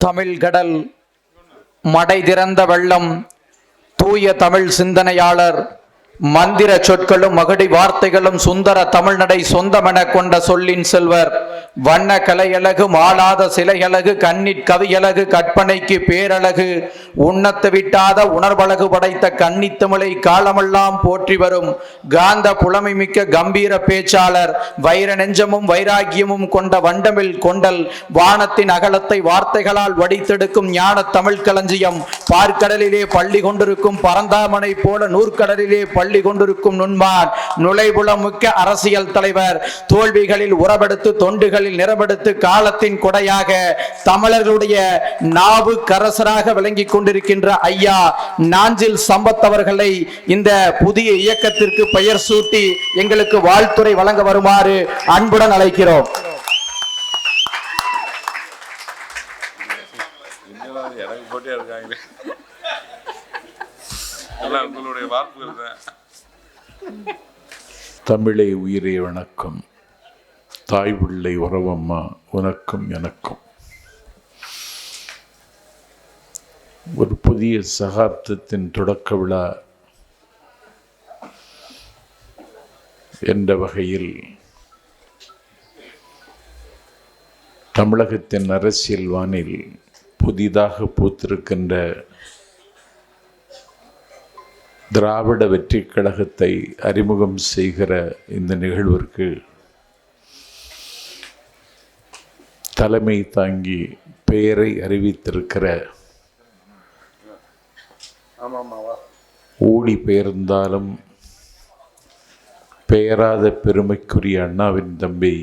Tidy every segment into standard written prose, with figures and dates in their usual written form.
தமிழ் கடல் மடை திறந்த வெள்ளம், தூய தமிழ் சிந்தனையாளர், மந்திர சொற்களும் மகடி வார்த்தைகளும் சுந்தர தமிழ்நடை சொந்தமென கொண்ட சொல்லின் செல்வர், வண்ண கலையழகு மாளாத சிலையழகு கண்ணிற் கவியழகு கற்பனைக்கு பேரழகு, உண்ணத்து விட்டாத உணர்வழகு படைத்த கன்னித்தமிழை காலமெல்லாம் போற்றி வரும் காந்த புலமை மிக்க கம்பீர பேச்சாளர், வைர நெஞ்சமும் வைராக்கியமும் கொண்ட வண்டமிழ் கொண்டல், வானத்தின் அகலத்தை வார்த்தைகளால் வடித்தெடுக்கும் ஞான தமிழ் களஞ்சியம், பார்க்கடலிலே பள்ளி கொண்டிருக்கும் பரந்தாமனை போல நூற்கடலிலே பள்ளி கொண்டிருக்கும் நுண்மான், நுழைபுலம் மிக்க அரசியல் தலைவர், தோல்விகளில் உறவெடுத்து தொண்டுகளில் நிறவெடுத்து காலத்தின் கொடையாக தமிழர்களுடைய நாவு கரசராக விளங்கிக் கொண்டிருக்கின்ற ஐயா நாஞ்சில் சம்பத் அவர்களை இந்த புதிய இயக்கத்திற்கு பெயர் சூட்டி எங்களுக்கு வாழ்த்துரை வழங்க வருமாறு அன்புடன் அழைக்கிறோம். தமிழே உயிரே வணக்கம். தாய் பிள்ளை உறவம்மா உனக்கும் எனக்கும். ஒரு புதிய சகாப்தத்தின் தொடக்க விழா என்ற வகையில் தமிழகத்தின் அரசியல் வானில் புதிதாக பூத்திருக்கின்ற திராவிட வெற்றி கழகத்தை அறிமுகம் செய்கிற இந்த நிகழ்விற்கு தலைமை தாங்கி பெயரை அறிவித்திருக்கிற ஓடி பெயர்ந்தாலும் பெயராத பெருமைக்குரிய அண்ணாவின் தம்பி,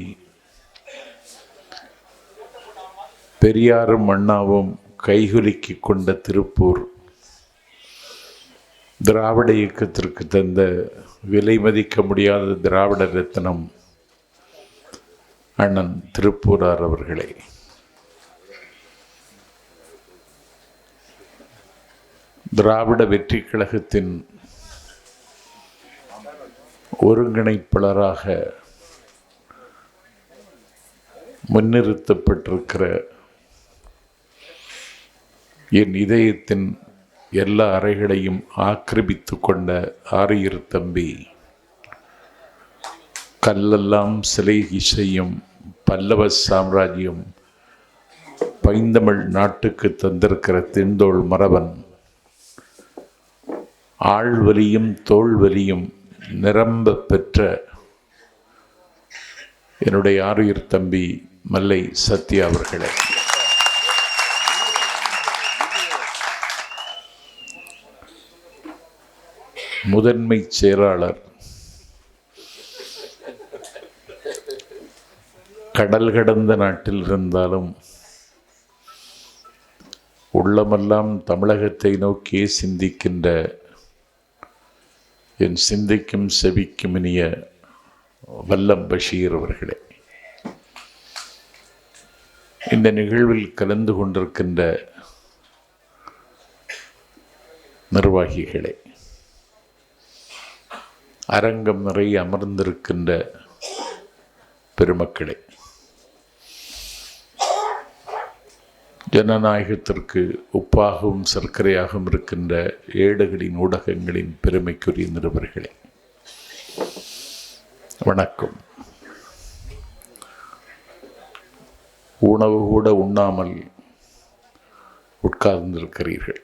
பெரியாரும் அண்ணாவும் கைகுலுக்கி கொண்ட திருப்பூர், திராவிட இயக்கத்திற்கு தந்த விலை மதிக்க முடியாத திராவிட ரத்னம் அண்ணன் திருப்பூரார் அவர்களே, திராவிட வெற்றி கழகத்தின் ஒருங்கிணைப்பாளராக முன்னிறுத்தப்பட்டிருக்கிற என் இதயத்தின் எல்லா அறைகளையும் ஆக்கிரமித்து கொண்ட ஆரியர் தம்பி, கல்லெல்லாம் சிலை செய்யும் பல்லவ சாம்ராஜ்யம் பைந்தமிழ் நாட்டுக்கு தந்திருக்கிற தென்தோள் மரபன், ஆழ்வலியும் தோல்வலியும் நிரம்ப பெற்ற என்னுடைய ஆரியர் தம்பி மல்லை சத்யா அவர்களே, முதன்மை செயலாளர், கடல் கடந்த நாட்டில் இருந்தாலும் உள்ளமெல்லாம் தமிழகத்தை நோக்கியே சிந்திக்கின்ற என் சிந்திக்கும் செவிக்கும் இனிய வல்லம் பஷீர் அவர்களே, இந்த நிகழ்வில் கலந்து கொண்டிருக்கின்ற நிர்வாகிகளே, அரங்கம் நிறைய அமர்ந்திருக்கின்ற பெருமக்களே, ஜனநாயகத்திற்கு உப்பாகவும் சர்க்கரையாகவும் இருக்கின்ற ஏடுகளின் ஊடகங்களின் பெருமைக்குரிய நிருபர்களே, வணக்கம். உணவு கூட உண்ணாமல் உட்கார்ந்திருக்கிறீர்கள்.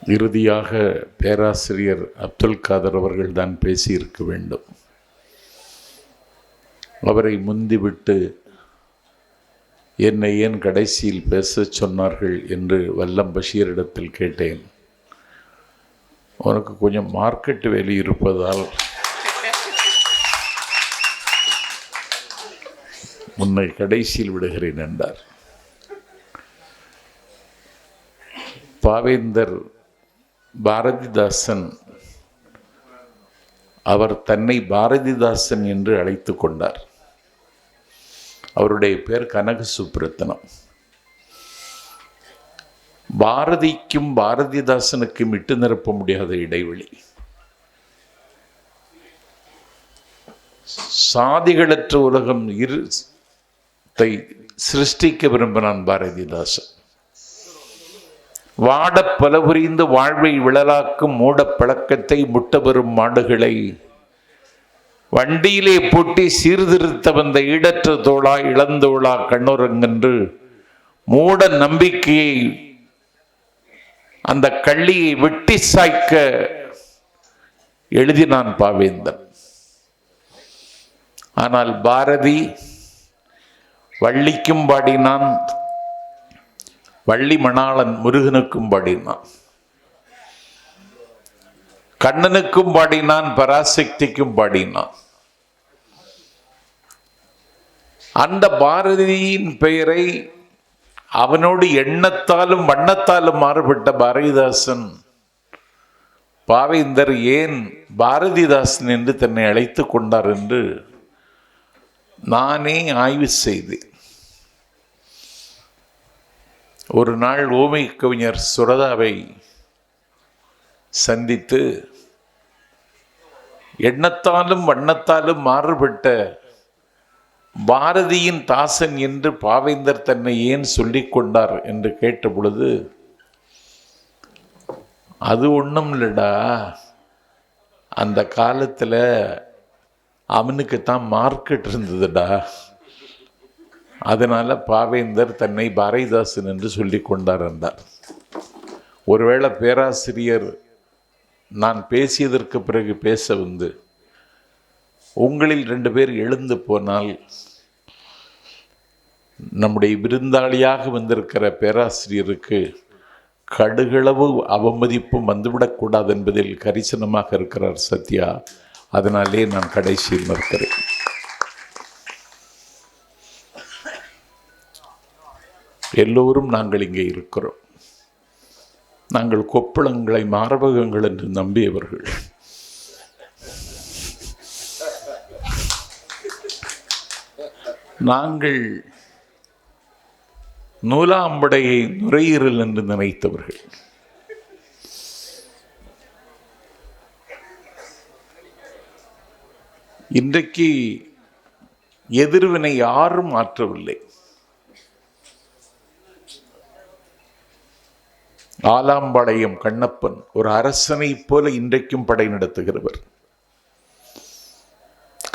இறுதியாக பேராசிரியர் அப்துல் காதர் அவர்கள் தான் பேசியிருக்க வேண்டும். அவரை முந்திவிட்டு என்னை ஏன் கடைசியில் பேச சொன்னார்கள் என்று வல்லம் பஷீரிடத்தில் கேட்டேன். உனக்கு கொஞ்சம் மார்க்கெட் வேலை இருப்பதால் உன்னை கடைசியில் விடுகிறேன் என்றார். பாவேந்தர் பாரதிதாசன் அவர் தன்னை பாரதிதாசன் என்று அழைத்து கொண்டார். அவருடைய பெயர் கனக சுப்ரத்தனம். பாரதிக்கும் பாரதிதாசனுக்கும் இட்டு நிரப்ப முடியாத இடைவெளி. சாதிகளற்ற உலகம் சிருஷ்டிக்க விரும்பினான் பாரதிதாசன். வாட பல புரிந்து வாழ்வை விழலாக்கும் மூட பழக்கத்தை முட்ட பெறும் மாடுகளை வண்டியிலே பூட்டி சீர்திருத்த வந்த ஈடற்ற தோளா இளந்தோளா கண்ணுரங்கென்று மூட நம்பிக்கையை அந்த கள்ளியை வெட்டி சாய்க்க எழுதினான் பாவேந்தன். ஆனால் பாரதி வள்ளிக்கும் பாடினான், வள்ளி மணாளன் முருகனுக்கும் பாடினான், கண்ணனுக்கும் பாடினான், பராசக்திக்கும் பாடினான். அந்த பாரதியின் பெயரை அவனோடு எண்ணத்தாலும் வண்ணத்தாலும் மாறுபட்ட பாரதிதாசன் பாவேந்தர் ஏன் பாரதிதாசன் என்று தன்னை அழைத்து கொண்டார் என்று நானே ஆய்வு செய்தேன். ஒரு நாள் ஓமை கவிஞர் சுரதாவை சந்தித்து எண்ணத்தாலும் வண்ணத்தாலும் மாறுபட்ட பாரதியின் தாசன் என்று பாவேந்தர் தன்னை ஏன் சொல்லிக் கொண்டார் என்று கேட்ட பொழுது, அது ஒன்றும் இல்லடா, அந்த காலத்தில் அவனுக்கு தான் மார்க்கெட் இருந்ததுடா, அதனால பாவேந்தர் தன்னை பாரதிதாசன் என்று சொல்லிக் கொண்டார் என்றார். ஒருவேளை பேராசிரியர் நான் பேசியதற்கு பிறகு பேச வந்து உங்களில் 2 பேர் எழுந்து போனால் நம்முடைய விருந்தாளியாக வந்திருக்கிற பேராசிரியருக்கு கடுகளவு அவமதிப்பும் வந்துவிடக்கூடாது என்பதில் கரிசனமாக இருக்கிறார் சத்யா. அதனாலே நான் கடைசியில் நிற்கிறேன். எல்லோரும் நாங்கள் இங்கே இருக்கிறோம். நாங்கள் கொப்பளங்களை மார்பகங்கள் என்று நம்பியவர்கள். நாங்கள் நூலாம்படையை நுரையீரல் என்று நினைத்தவர்கள். இன்றைக்கு எதிர்வினை யாரும் மாற்றவில்லை. ஆலாம்பாளையம் கண்ணப்பன் ஒரு அரசனை போல இன்றைக்கும் படை நடத்துகிறவர்.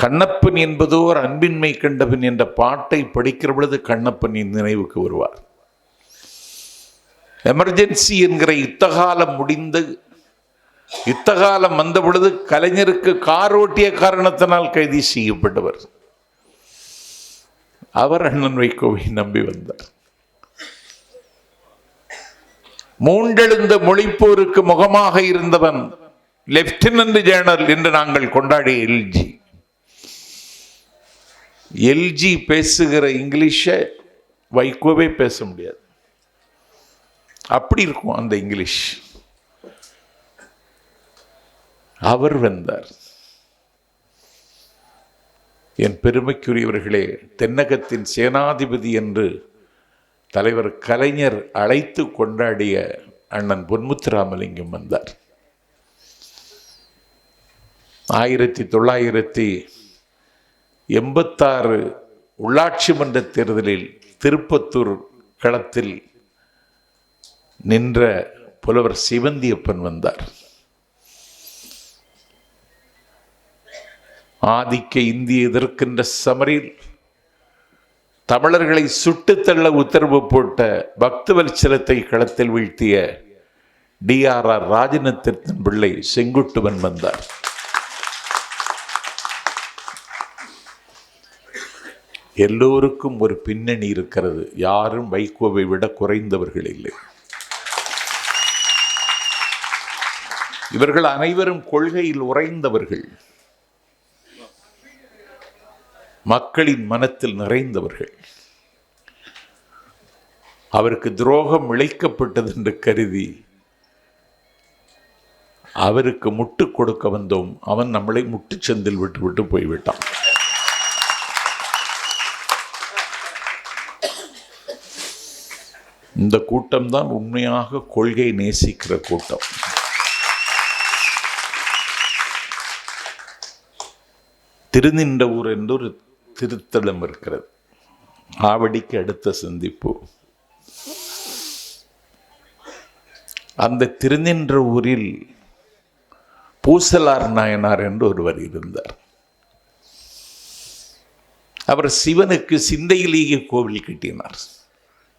கண்ணப்பன் என்பதோர் அன்பின்மை கண்டவன் என்ற பாட்டை படிக்கிற பொழுது கண்ணப்பன் நினைவுக்கு வருவார். எமர்ஜென்சி என்கிற யுத்தகாலம் முடிந்து யுத்தகாலம் வந்த பொழுது கலைஞருக்கு கார் ஓட்டிய காரணத்தினால் கைது செய்யப்பட்டவர். அவர் அண்ணன் வைகோவை நம்பி வந்தார். மூண்டெழுந்த மொழிப்போருக்கு முகமாக இருந்தவன் லெப்டினன்ட் ஜெனரல் என்று நாங்கள் கொண்டாடிய எல்ஜி. எல்ஜி பேசுகிற இங்கிலீஷை வைகோவே பேச முடியாது. அப்படி இருக்கும் அந்த இங்கிலீஷ். அவர் வந்தார். என் பெருமைக்குரியவர்களே, தென்னகத்தின் சேனாதிபதி என்று தலைவர் கலைஞர் அழைத்து கொண்டாடிய அண்ணன் பொன்முத்துராமலிங்கம் வந்தார். 1986 உள்ளாட்சி மன்ற தேர்தலில் திருப்பத்தூர் களத்தில் நின்ற புலவர் சிவந்தியப்பன் வந்தார். ஆதிக்க இந்திய எதிர்க்கின்ற சமரில் தமிழர்களை சுட்டுத்தள்ள உத்தரவு போட்ட பக்தவத்சலத்தை களத்தில் வீழ்த்திய DRR ராஜநத்தின் பிள்ளை செங்குட்டுவன் வந்தார். எல்லோருக்கும் ஒரு பின்னணி இருக்கிறது. யாரும் வைகோவை விட குறைந்தவர்கள் இல்லை. இவர்கள் அனைவரும் கொள்கையில் உறைந்தவர்கள், மக்களின் மனத்தில் நிறைந்தவர்கள். அவருக்கு துரோகம் இழைக்கப்பட்டது என்று கருதி அவருக்கு முட்டு கொடுக்க வந்தோம். அவன் நம்மளை முட்டுச்சந்தில் விட்டு போய்விட்டான். இந்த கூட்டம்தான் உண்மையாக கொள்கை நேசிக்கிற கூட்டம். திருநின்ற ஊர் என்று ஒரு திருத்தலம் இருக்கிறது. ஆவடிக்கு அடுத்த சந்திப்பு. அந்த திருநின்ற ஊரில் பூசலார் நாயனார் என்று ஒருவர் இருந்தார். அவர் சிவனுக்கு சிந்தையிலேயே கோவில் கட்டினார்.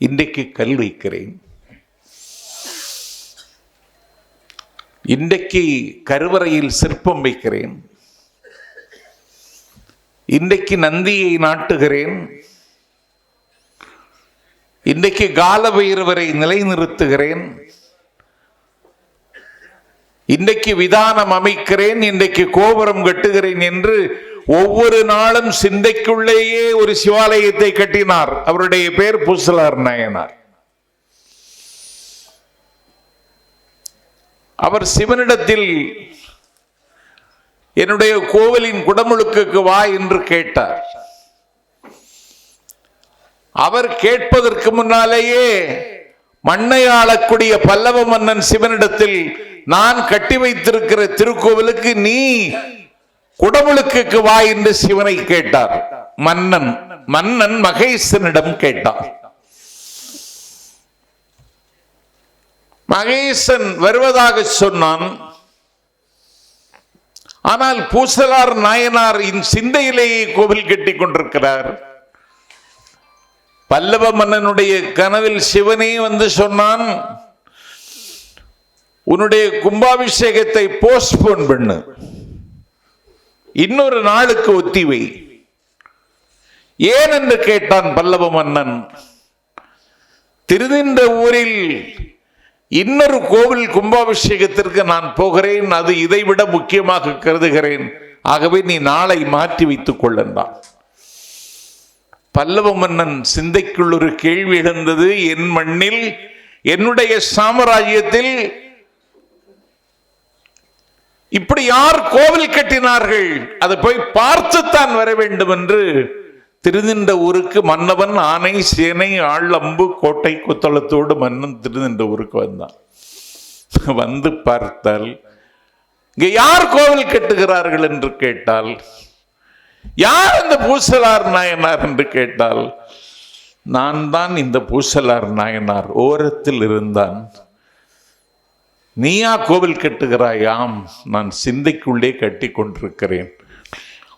இன்றைக்கு கல் வைக்கிறேன், இன்றைக்கு கருவறையில் சிற்பம் வைக்கிறேன், இன்றைக்கு நந்தியை நாட்டுகிறேன், இன்றைக்கு கால பைரவரை நிலைநிறுத்துகிறேன், இன்றைக்கு விதானம் அமைக்கிறேன், இன்றைக்கு கோபுரம் கட்டுகிறேன் என்று ஒவ்வொரு நாளும் சிந்தைக்குள்ளேயே ஒரு சிவாலயத்தை கட்டினார். அவருடைய பேர் பூசலார் நாயனார். அவர் சிவனிடத்தில் என்னுடைய கோவிலின் குடமுழுக்குக்கு வா என்று கேட்டார். அவர் கேட்பதற்கு முன்னாலேயே மண்ணை ஆளக்கூடிய பல்லவ மன்னன் சிவனிடத்தில், நான் கட்டி வைத்திருக்கிற திருக்கோவிலுக்கு நீ குடமுழுக்குக்கு வா என்று சிவனை கேட்டார். மன்னன் மகேசனிடம் கேட்டார். மகேசன் வருவதாக சொன்னான். ஆனால் பூசலார் நாயனார் சிந்தையிலேயே கோவில் கட்டி கொண்டிருக்கிறார். பல்லவ மன்னனுடைய கனவில் சிவனே வந்து சொன்னான், உன்னுடைய கும்பாபிஷேகத்தை போஸ்ட்போன் பண்ணு, இன்னொரு நாளுக்கு ஒத்திவை. ஏன் என்று கேட்டான் பல்லவ மன்னன். திருநின்ற ஊரில் இன்னொரு கோவில் கும்பாபிஷேகத்திற்கு நான் போகிறேன், அது இதைவிட முக்கியமாக கருதுகிறேன், ஆகவே நீ நாளை மாற்றி வைத்துக் கொள்ளலாம். பல்லவ மன்னன் சிந்தைக்குள் ஒரு கேள்வி எழுந்தது. என் மண்ணில், என்னுடைய சாம்ராஜ்யத்தில் இப்படி யார் கோவில் கட்டினார்கள், அதை போய் பார்த்துத்தான் வர வேண்டும் என்று திருநின்ற ஊருக்கு மன்னவன் ஆனை சேனை ஆள் அம்பு கோட்டை கொத்தளத்தோடு மன்னன் திருநின்ற ஊருக்கு வந்தான். வந்து பார்த்தால் இங்க யார் கோவில் கட்டுகிறார்கள் என்று கேட்டால், யார் இந்த பூசலார் நாயனார் என்று கேட்டால், நான் தான் இந்த பூசலார் நாயனார். ஓரத்தில் இருந்தான். நீயா கோவில் கட்டுகிறாய்? ஆம், நான் சிந்தைக்குள்ளே கட்டி கொண்டிருக்கிறேன்.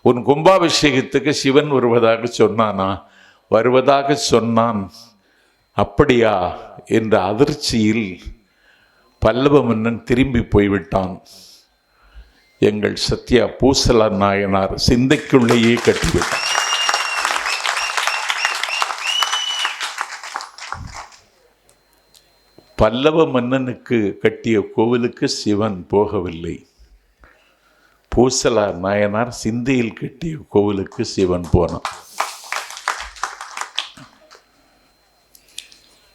உன் கும்பாபிஷேகத்துக்கு சிவன் வருவதாக சொன்னானா? வருவதாக சொன்னான். அப்படியா என்ற அதிர்ச்சியில் பல்லவ மன்னன் திரும்பி போய்விட்டான். எங்கள் சத்யா பூசலார் நாயனார் சிந்தைக்குள்ளேயே கட்டிவிட்டார். பல்லவ மன்னனுக்கு கட்டிய கோவிலுக்கு சிவன் போகவில்லை. பூசலார் நாயனார் சிந்தையில் கட்டிய கோவிலுக்கு சிவன் போனான்.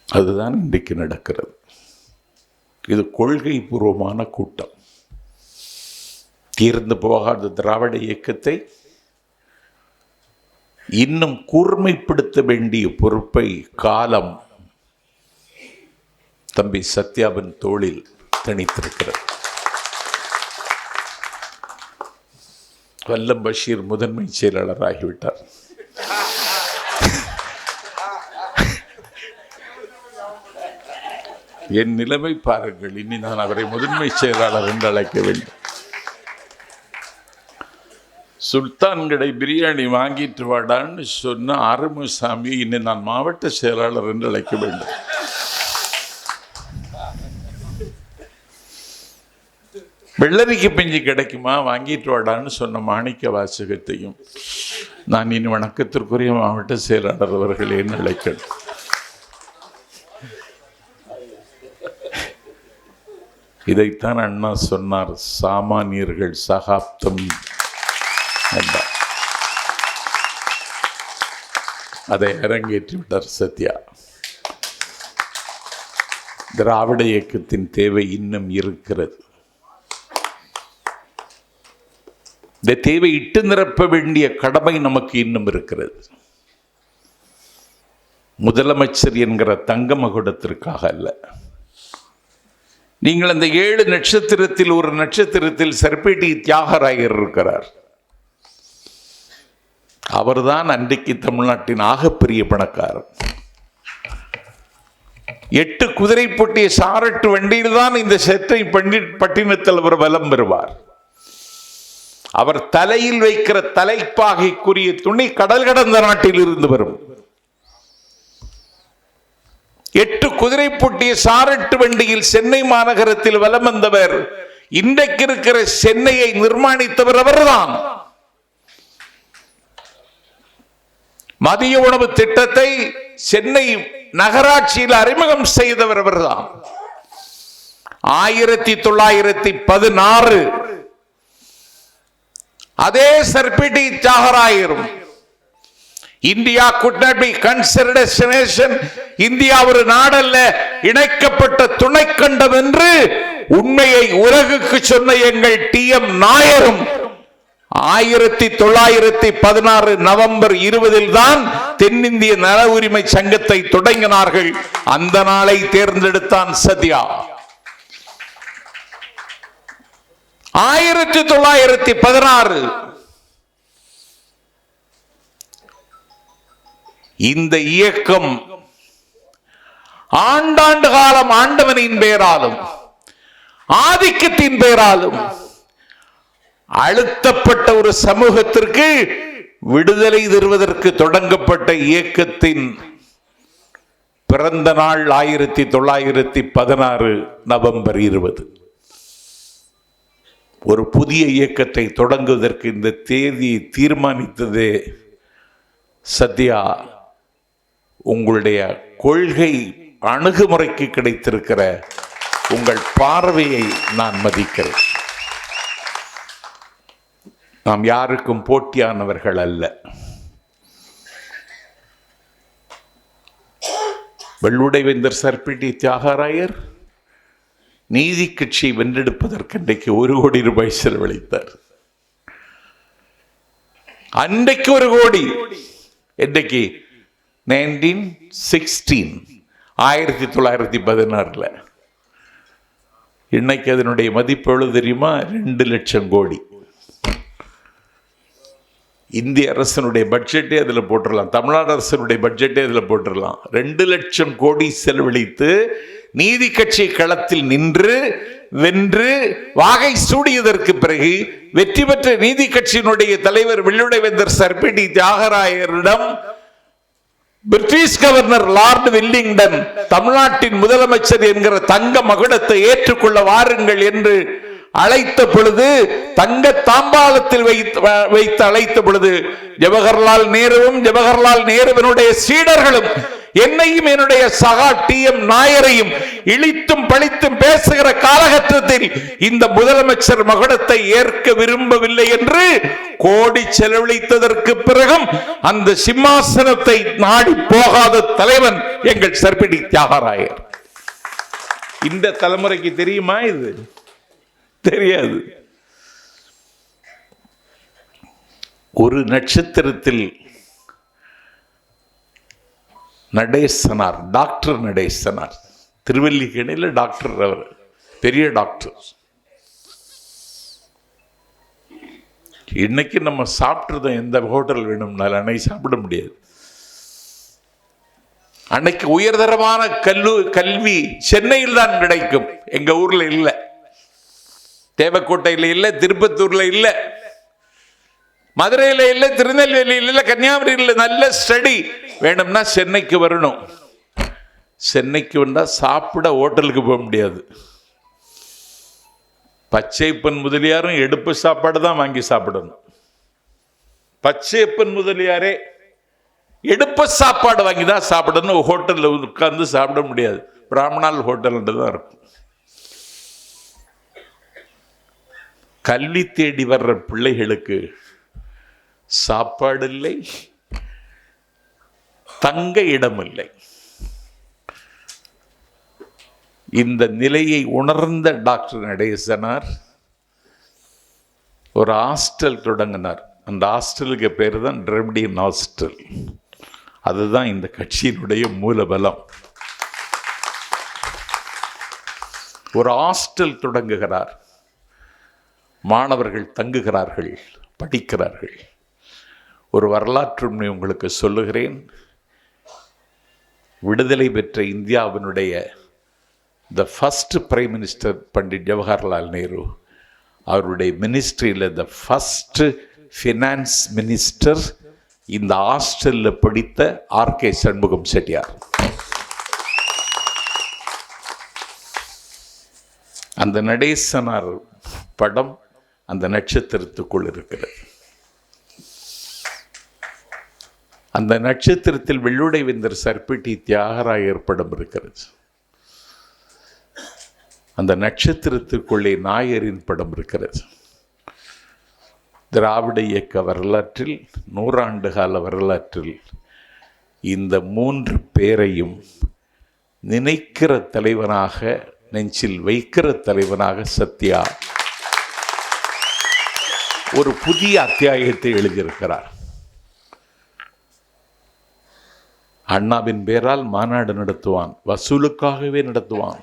அதுதான் இன்றைக்கு நடக்கிறது. இது கொள்கை பூர்வமான கூட்டம். தீர்ந்து போகாத திராவிட இயக்கத்தை இன்னும் கூர்மைப்படுத்த வேண்டிய பொறுப்பை காலம் தம்பி சத்யாவின் தோளில் திணித்திருக்கிறது. வல்லம் பஷீர் முதன்மை செயலாளர் ஆகிவிட்டார். என் நிலைமை பாருங்கள். இனி நான் அவரை முதன்மை செயலாளர் என்று அழைக்க வேண்டும். சுல்தான் கடை பிரியாணி வாங்கிட்டு வாடான்னு சொன்ன ஆறுமுகசாமி இனி நான் மாவட்ட செயலாளர் என்று அழைக்க வேண்டும். வெள்ளரிக்கு பிஞ்சு கிடைக்குமா, வாங்கிட்டு வாடான்னு சொன்ன மாணிக்க வாசகத்தையும் நான் இனி வணக்கத்திற்குரிய மாவட்ட செயலாளர் அவர்கள் என்று அழைக்கணும். இதைத்தான் அண்ணா சொன்னார், சாமானியர்கள் சகாப்தம் என்றார். அதை அரங்கேற்றி விட்டார் சத்யா. திராவிட இயக்கத்தின் தேவை இன்னும் இருக்கிறது. இந்த தேவை இட்டு நிரப்ப வேண்டிய கடமை நமக்கு இன்னும் இருக்கிறது. முதலமைச்சர் என்கிற தங்க மகுடத்திற்காக அல்ல. நீங்கள் அந்த 7 நட்சத்திரத்தில் ஒரு நட்சத்திரத்தில் சர்பேட்டி தியாகராயர் இருக்கிறார். அவர்தான் அன்றைக்கு தமிழ்நாட்டின் ஆகப்பெரிய பணக்காரர். 8 குதிரை பொட்டிய சாரட்டு வண்டியில் தான் இந்த செட்டை பட்டினத்தில் அவர் வலம் பெறுவார். அவர் தலையில் வைக்கிற தலைப்பாகைக்குரிய துணி கடல் கடந்த நாட்டில் இருந்து வரும். 8 குதிரை பொட்டிய சாரட்டு வண்டியில் சென்னை மாநகரத்தில் வலம் வந்தவர். இன்றைக்கு இருக்கிற சென்னையை நிர்மாணித்தவர் அவர்தான். மதிய உணவு திட்டத்தை சென்னை நகராட்சியில் அறிமுகம் செய்தவர் அவர்தான். 1916 அதே சர்பிடி தியாகராயரும் India could not be considered as a nation, India ஒரு நாடல்ல, இணைக்கப்பட்ட துணைக்கண்டம் என்று உண்மையை உலகுக்கு சொன்ன எங்கள் TM நாயரும் 1916 நவம்பர் 20 தான் தென்னிந்திய நல உரிமை சங்கத்தை தொடங்கினார்கள். அந்த நாளை தேர்ந்தெடுத்தான் சத்யா. 1916 இந்த இயக்கம் ஆண்டாண்டு காலம் ஆண்டவனின் பெயராலும் ஆதிக்கத்தின் பெயராலும் அழுத்தப்பட்ட ஒரு சமூகத்திற்கு விடுதலை தருவதற்கு தொடங்கப்பட்ட இயக்கத்தின் பிறந்த நாள் 1916 நவம்பர் 20. ஒரு புதிய இயக்கத்தை தொடங்குவதற்கு இந்த தேதியை தீர்மானித்ததே சத்யா. உங்களுடைய கொள்கை அணுகுமுறைக்கு கிடைத்திருக்கிற உங்கள் பார்வையை நான் மதிக்கிறேன். நாம் யாருக்கும் போட்டியானவர்கள் அல்ல. வெள்ளுடை வேந்தர் சர்பிடி தியாகராயர் நீதி கட்சியை வென்றெடுப்பதற்கு அன்றைக்கு 1 கோடி ரூபாய் செலவழித்தார். அன்றைக்கு 1 கோடி. இன்றைக்கு 1916 இன்னைக்கு அதனுடைய மதிப்பு எவ்வளவு தெரியுமா? 2 லட்சம் கோடி. இந்திய அரசனுடைய பட்ஜெட்டே அதில் போட்டுடலாம், தமிழ்நாடு அரசனுடைய பட்ஜெட்டே அதில் போட்டுடலாம். 2 லட்சம் கோடி செலவழித்து நீதி கட்சி களத்தில் நின்று வென்று வாகை சூடியதற்கு பிறகு வெற்றி பெற்ற நீதி கட்சியினுடைய தலைவர் வெள்ளுடை வேந்தர் சர்பிடி தியாகராயரிடம் பிரிட்டிஷ் கவர்னர் லார்ட் வில்லிங்டன் தமிழ்நாட்டின் முதலமைச்சர் என்கிற தங்க மகுடத்தை ஏற்றுக்கொள்ள வாருங்கள் என்று அழைத்த பொழுது, தங்க தாம்பாளத்தில் வைத்து அழைத்த பொழுது, ஜவஹர்லால் நேருவினுடைய சீடர்களும் என்னையும் என்னுடைய சகா TM நாயரையும் இழித்தும் பழித்தும் பேசுகிற காலகட்டத்தில் இந்த முதலமைச்சர் மகுடத்தை ஏற்க விரும்பவில்லை என்று கோடி செலவழித்ததற்கு பிறகும் அந்த சிம்மாசனத்தை நாடி போகாத தலைவன் எங்கள் சர்பிடி தியாகராயர். இந்த தலைமுறைக்கு தெரியுமா? இது தெரியாது. ஒரு நட்சத்திரத்தில் நடேசனார், டாக்டர் நடேசனார், திருவல்லிக்கேணியில் டாக்டர், அவர் பெரிய டாக்டர். இன்னைக்கு நம்ம சாப்பிட்றதும் எந்த ஹோட்டல் வேணும்னாலும் அன்னைக்கு சாப்பிட முடியாது. அன்னைக்கு உயர்தரமான கல்வி சென்னையில் தான் கிடைக்கும். எங்க ஊர்ல இல்லை, தேவக்கோட்டையில் இல்லை, திருப்பத்தூர்ல இல்லை, மதுரையில் இல்லை, திருநெல்வேலியில் இல்லை, கன்னியாகுமரியில் இல்லை. நல்ல ஸ்டடி வேணும்னா சென்னைக்கு வரணும். சென்னைக்கு வந்தால் சாப்பிட ஹோட்டலுக்கு போக முடியாது. பச்சையப்பன் முதலியாரும் எடுப்பு சாப்பாடு தான் வாங்கி சாப்பிடணும். பச்சையப்பன் முதலியாரே எடுப்பு சாப்பாடு வாங்கி தான் சாப்பிடணும். ஹோட்டலில் உட்கார்ந்து சாப்பிட முடியாது. பிராமணால் ஹோட்டல் தான் இருக்கும். கல்வி தேடி வர்ற பிள்ளைகளுக்கு சாப்பாடு இல்லை, தங்க இடம் இல்லை. இந்த நிலையை உணர்ந்த டாக்டர் நடேசனார் ஒரு ஹாஸ்டல் தொடங்கினார். அந்த ஹாஸ்டலுக்கு பேர் தான் டிரவிடியன் ஹாஸ்டல். அதுதான் இந்த கட்சியினுடைய மூலபலம். ஒரு ஹாஸ்டல் தொடங்குகிறார். மாணவர்கள் தங்குகிறார்கள், படிக்கிறார்கள். ஒரு வரலாற்று உண்மை உங்களுக்கு சொல்லுகிறேன். விடுதலை பெற்ற இந்தியாவினுடைய the first prime minister Pandit Jawaharlal Nehru, அவருடைய மினிஸ்ட்ரியில் த ஃபஸ்ட் ஃபினான்ஸ் மினிஸ்டர் இந்த ஹாஸ்டலில் படித்த ஆர்.கே. சண்முகம் செட்டியார். அந்த நடேசனார் படம் அந்த நட்சத்திரத்துக்குள் இருக்கிறது. அந்த நட்சத்திரத்தில் வெள்ளுடை வேந்தர் சர்பிட்டி தியாகராயர் படம் இருக்கிறது. அந்த நட்சத்திரத்துக்குள்ளே நாயரின் படம் இருக்கிறது. திராவிட இயக்க வரலாற்றில், 100 ஆண்டு கால வரலாற்றில் இந்த 3 பேரையும் நினைக்கிற தலைவனாக, நெஞ்சில் வைக்கிற தலைவனாக சத்யா ஒரு புதிய அத்தியாயத்தை எழுதியிருக்கிறார். அண்ணாவின் பேரால் மாநாடு நடத்துவான், வசூலுக்காகவே நடத்துவான்.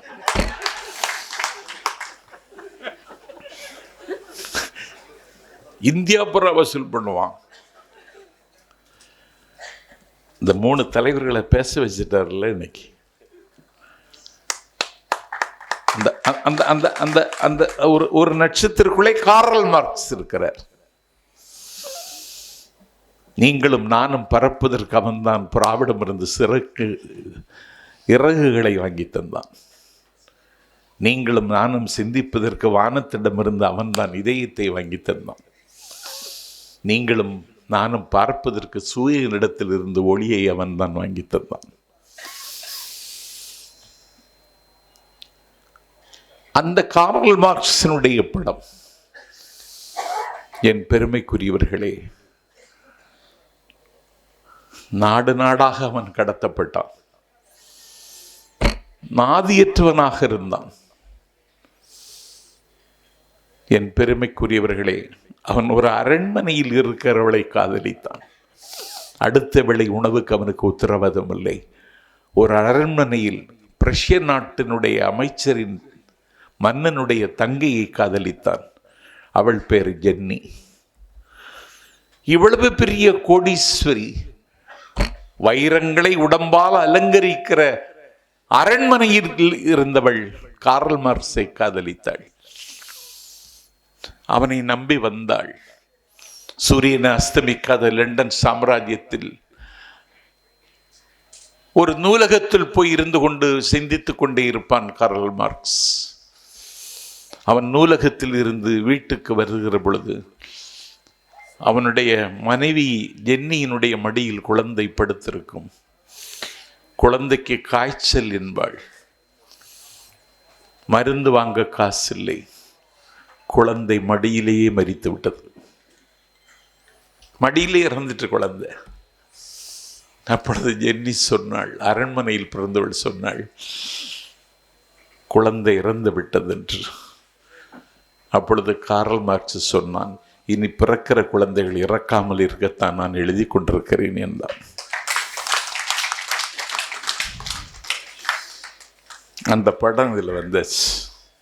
இந்தியா பூரா வசூல் பண்ணுவான். இந்த 3 தலைவர்களை பேச வச்சுட்டார்ல இன்னைக்கு. அந்த அந்த அந்த அந்த ஒரு நட்சத்திரக்குள்ளே கார்ல் மார்க்ஸ் இருக்கிறார். நீங்களும் நானும் பறப்பதற்கு அவன்தான் புறாவிடமிருந்து இறகுகளை வாங்கி தந்தான். நீங்களும் நானும் சிந்திப்பதற்கு வானத்திடமிருந்து அவன்தான் இதயத்தை வாங்கி தந்தான். நீங்களும் நானும் பார்ப்பதற்கு சூரியனிடத்தில் இருந்து ஒளியை அவன்தான் வாங்கி தந்தான். அந்த கார்ல் மார்க்ஸினுடைய படம். என் பெருமைக்குரியவர்களே, நாடு நாடாக அவன் கடத்தப்பட்டான். நாதியற்றவனாக இருந்தான். என் பெருமைக்குரியவர்களே, அவன் ஒரு அரண்மனையில் இருக்கிறவளை காதலித்தான். அடுத்த வேளை உணவுக்கு அவனுக்கு உத்தரவாதம் இல்லை. ஒரு அரண்மனையில் பிரஷ்ய நாட்டினுடைய அமைச்சரின், மன்னனுடைய தங்கையை காதலித்தான். அவள் பேர் ஜென்னி. இவ்வளவு பெரிய கோடீஸ்வரி, வைரங்களை உடம்பால் அலங்கரிக்கிற அரண்மனையில் இருந்தவள் கார்ல் மார்க்ஸை காதலித்தாள். அவனை நம்பி வந்தாள். சூரியனை அஸ்தமிக்காத லண்டன் சாம்ராஜ்யத்தில் ஒரு நூலகத்தில் போய் இருந்து கொண்டு சிந்தித்துக் கொண்டே இருப்பான் கார்ல் மார்க்ஸ். அவன் நூலகத்தில் இருந்து வீட்டுக்கு வருகிற பொழுது அவனுடைய மனைவி ஜென்னியினுடைய மடியில் குழந்தை படுத்திருக்கும். குழந்தைக்கு காய்ச்சல் என்பாள். மருந்து வாங்க காசில்லை. குழந்தை மடியிலேயே மரித்து விட்டது. மடியிலே இறந்துட்டு குழந்தை. அப்பொழுது ஜென்னி சொன்னாள், அரண்மனையில் பிறந்தவள் சொன்னாள், குழந்தை இறந்து விட்டது என்று. அப்பொழுது கார்ல் மார்க்ஸ் சொன்னான், இனி பிறக்கிற குழந்தைகள் இறக்காமல் இருக்கத்தான் நான் எழுதி கொண்டிருக்கிறேன் என்றான். அந்த படம் இதில் வந்தாச்சு,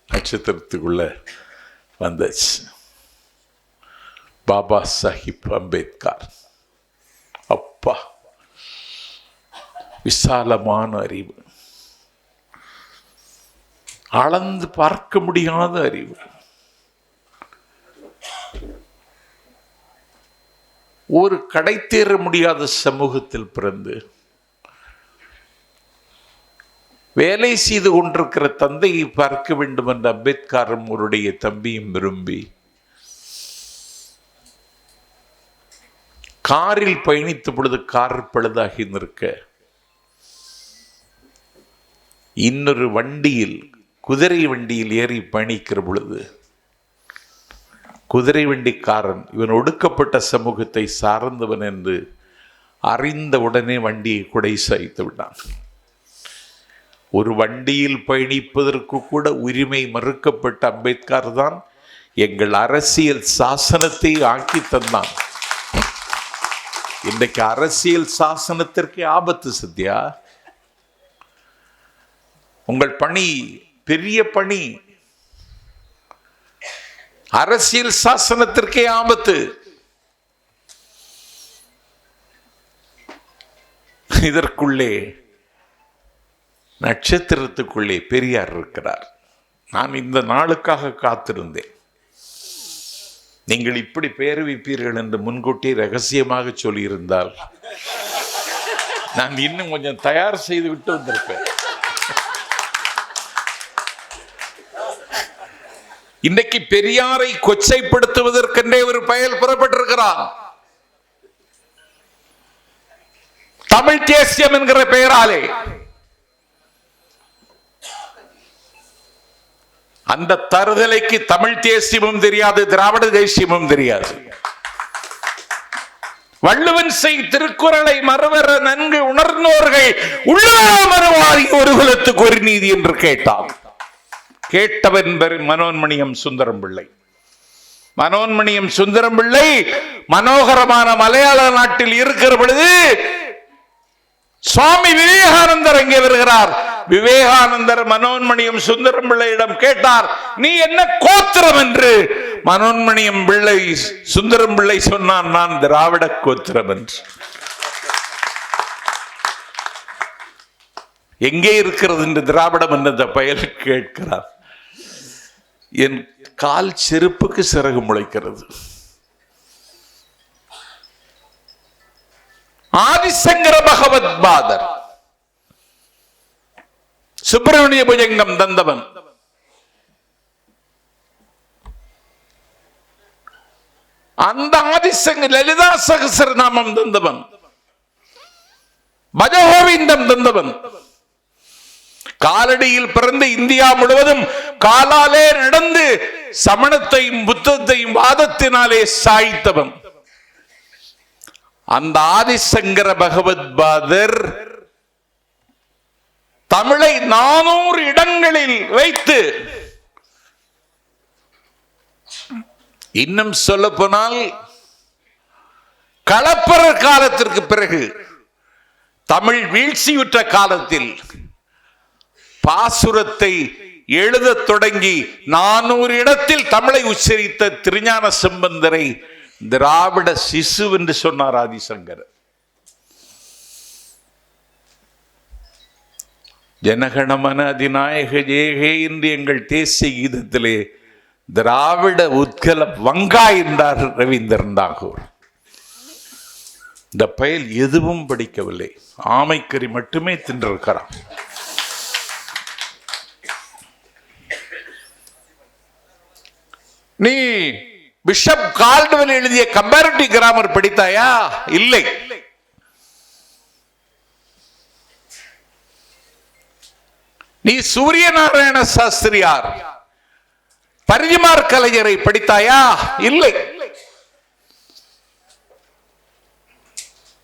நட்சத்திரத்துக்குள்ள வந்தாச்சு. பாபா சாஹிப் அம்பேத்கர். அப்பா, விசாலமான அறிவு, அளந்து பார்க்க முடியாத அறிவு. ஒரு கடை தேர முடியாத சமூகத்தில் பிறந்து வேலை செய்து கொண்டிருக்கிற தந்தையை பார்க்க வேண்டும் என்ற அம்பேத்கரும் அவருடைய தம்பியும் விரும்பி காரில் பயணித்த பொழுது கார் பழுதாகி நிற்க இன்னொரு வண்டியில், குதிரை வண்டியில் ஏறி பயணிக்கிற பொழுது குதிரை வண்டிக்காரன் இவன் ஒடுக்கப்பட்ட சமூகத்தை சார்ந்தவன் என்று அறிந்த உடனே வண்டியை குடை சாய்த்து விட்டான். ஒரு வண்டியில் பயணிப்பதற்கு கூட உரிமை மறுக்கப்பட்ட அம்பேத்கர் தான் எங்கள் அரசியல் சாசனத்தை ஆக்கி தந்தான். இன்றைக்கு அரசியல் சாசனத்திற்கு ஆபத்து சத்யா. உங்கள் பணி பெரிய பணி, அரசியல் சாசனத்திற்கே ஆபத்து. இதற்குள்ளே நட்சத்திரத்துக்குள்ளே பெரியார் இருக்கிறார். நான் இந்த நாளுக்காக காத்திருந்தேன். நீங்கள் இப்படி பெயர் வைப்பீர்கள் என்று முன்கூட்டியே ரகசியமாக சொல்லியிருந்தால் நான் இன்னும் கொஞ்சம் தயார் செய்து விட்டு வந்திருப்பேன். இன்றைக்கு பெரியாரை கொச்சைப்படுத்துவதற்கென்றே ஒரு பெயர் புறப்பட்டிருக்கிறான். தமிழ் தேசியம் என்கிற பெயராலே அந்த தருதலைக்கு தமிழ் தேசியமும் தெரியாது, திராவிட தேசியமும் தெரியாது. வள்ளுவன் செய் திருக்குறளை மறுவர நன்கு உணர்ந்தோர்கள் உள்ளாமறுவாரி ஒரு குலத்துக்கு ஒரு நீதி என்று கேட்டான். கேட்டவன் மனோன்மணியம் சுந்தரம் பிள்ளை. மனோன்மணியம் சுந்தரம் பிள்ளை மனோகரமான மலையாள நாட்டில் இருக்கிற பொழுது சுவாமி விவேகானந்தர் அங்கே வருகிறார். விவேகானந்தர் மனோன்மணியம் சுந்தரம் பிள்ளையிடம் கேட்டார், நீ என்ன கோத்திரம் என்று. மனோன்மணியம் பிள்ளை சுந்தரம் பிள்ளை சொன்னான், நான் திராவிட கோத்திரம் என்று. எங்கே இருக்கிறது என்று திராவிடம் என்ற பெயர் கேட்கிறார். என் கால் செருப்புக்கு சிறகு முளைக்கிறது. ஆதிசங்கர பகவத் பாதர் சுப்பிரமணிய புஜங்கம் தந்தவன், அந்த ஆதிசங்கர் லலிதா சகஸ்ரநாமம் தந்தவன், பஜகோவிந்தம் தந்தவன், காலடியில் பிறந்து இந்தியா முழுவதும் காலாலே நடந்து சமணத்தையும் புத்தத்தையும் வாதத்தினாலே சாய்த்தவன். அந்த ஆதிசங்கர பகவத் பாதர் தமிழை 400 இடங்களில் வைத்து, இன்னும் சொல்ல போனால் களப்பரர் காலத்திற்கு பிறகு தமிழ் வீழ்ச்சியுற்ற காலத்தில் பாசுரத்தை எழுதத் தொடங்கி 400 இடத்தில் தமிழை உச்சரித்த திருஞான சம்பந்தரை திராவிட சிசு என்று சொன்னார் ஆதிசங்கர். ஜனகணமன அதிநாயக ஜேகே என்று எங்கள் தேசிய கீதத்திலே திராவிட உத்கல வங்கா என்றார் ரவீந்திரன் தாகூர். இந்த பயல் எதுவும் படிக்கவில்லை, ஆமைக்கறி மட்டுமே தின்றிருக்கிறான். நீ பிஷப் கால்டுவெல் எழுதிய கம்பேரிட்டிவ் கிராமர் படித்தாயா? இல்லை. நீ சூரிய நாராயண சாஸ்திரியார் பரிதிமார் கலைஞரை படித்தாயா? இல்லை.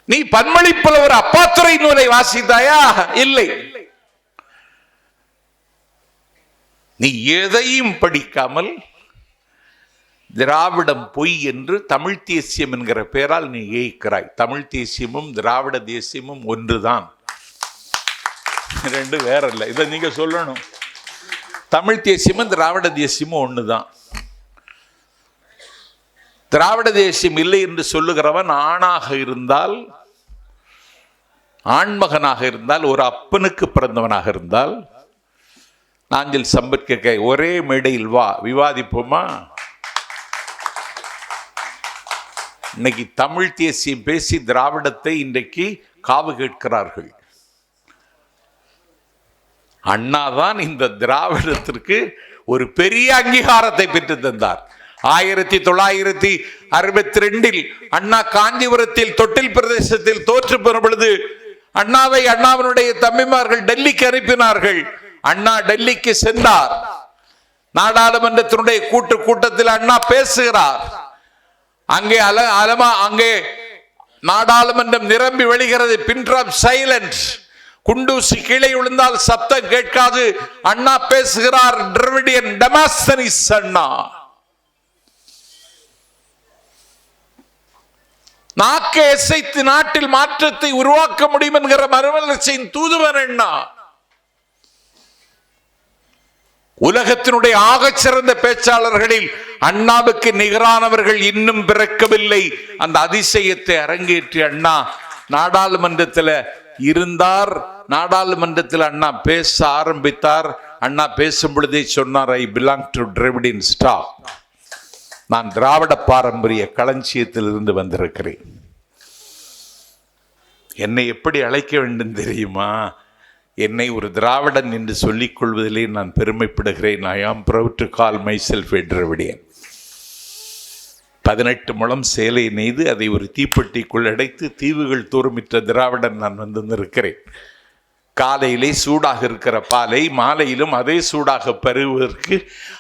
நீ பன்மொழி புலவர் அப்பாத்துறை நூலை வாசித்தாயா? இல்லை. நீ எதையும் படிக்காமல் திராவிடம் பொய் என்று தமிழ் தேசியம் என்கிற பெயரால் நீ ஏய்க்கிறாய். தமிழ் தேசியமும் திராவிட தேசியமும் ஒன்றுதான், ரெண்டு வேற இல்லை. இதை நீங்க சொல்லணும். தமிழ் தேசியமும் திராவிட தேசியமும் ஒண்ணுதான். திராவிட தேசியம் இல்லை என்று சொல்லுகிறவன் ஆணாக இருந்தால், ஆண்மகனாக இருந்தால், ஒரு அப்பனுக்கு பிறந்தவனாக இருந்தால், நாஞ்சில் சம்பத் ஒரே மேடையில் வா விவாதிப்போமா? இன்னைக்கு தமிழ் தேசியம் பேசி திராவிடத்தை இன்றைக்கு காவு கேட்கிறார்கள். அண்ணாதான் இந்த திராவிடத்திற்கு ஒரு பெரிய அங்கீகாரத்தை பெற்று தந்தார். 1962 அண்ணா காஞ்சிபுரத்தில் தொட்டில் பிரதேசத்தில் தோற்று பெறும் பொழுது அண்ணாவை அண்ணாவினுடைய தம்பிமார்கள் டெல்லிக்கு அனுப்பினார்கள். அண்ணா டெல்லிக்கு சென்றார். நாடாளுமன்றத்தினுடைய கூட்டத்தில் அண்ணா பேசுகிறார். அங்கே அங்கே நாடாளுமன்றம் நிரம்பி வழிகிறது. Pin drop silence. குண்டூசி கீழே விழுந்தால் சப்தம் கேட்காது. அண்ணா பேசுகிறார். டிராவிடியன் டெமாஸ்தனிஸ் அண்ணா. நாக்கை அசைத்து நாட்டில் மாற்றத்தை உருவாக்க முடியும் என்கிற மறுமலர்ச்சியின் தூதுவர் அண்ணா. உலகத்தினுடைய ஆகச்சிறந்த பேச்சாளர்களில் அண்ணாவுக்கு நிகரானவர்கள் இன்னும் பிறக்கவில்லை. அந்த அதிசயத்தை அரங்கேற்றி அண்ணா நாடாளுமன்றத்தில் இருந்தார். நாடாளுமன்றத்தில் அண்ணா பேச ஆரம்பித்தார். அண்ணா பேசும் பொழுதே சொன்னார், I belong to Dravidian stock. நான் திராவிட பாரம்பரிய களஞ்சியத்தில் இருந்து வந்திருக்கிறேன். என்னை எப்படி அழைக்க வேண்டும் தெரியுமா? என்னை ஒரு திராவிடன் என்று சொல்லிக் கொள்வதிலே நான் பெருமைப்படுகிறேன். I am proud to call myself a Dravidian. 18 முழம் சேலை நெய்து அதை ஒரு தீப்பெட்டிக்குள் அடைத்து தீவுகள் தோறுமிட்ட திராவிடன் நான் வந்திருக்கிறேன். காலையிலே சூடாக இருக்கிற பாலை மாலையிலும் அதே சூடாக பருவதற்கு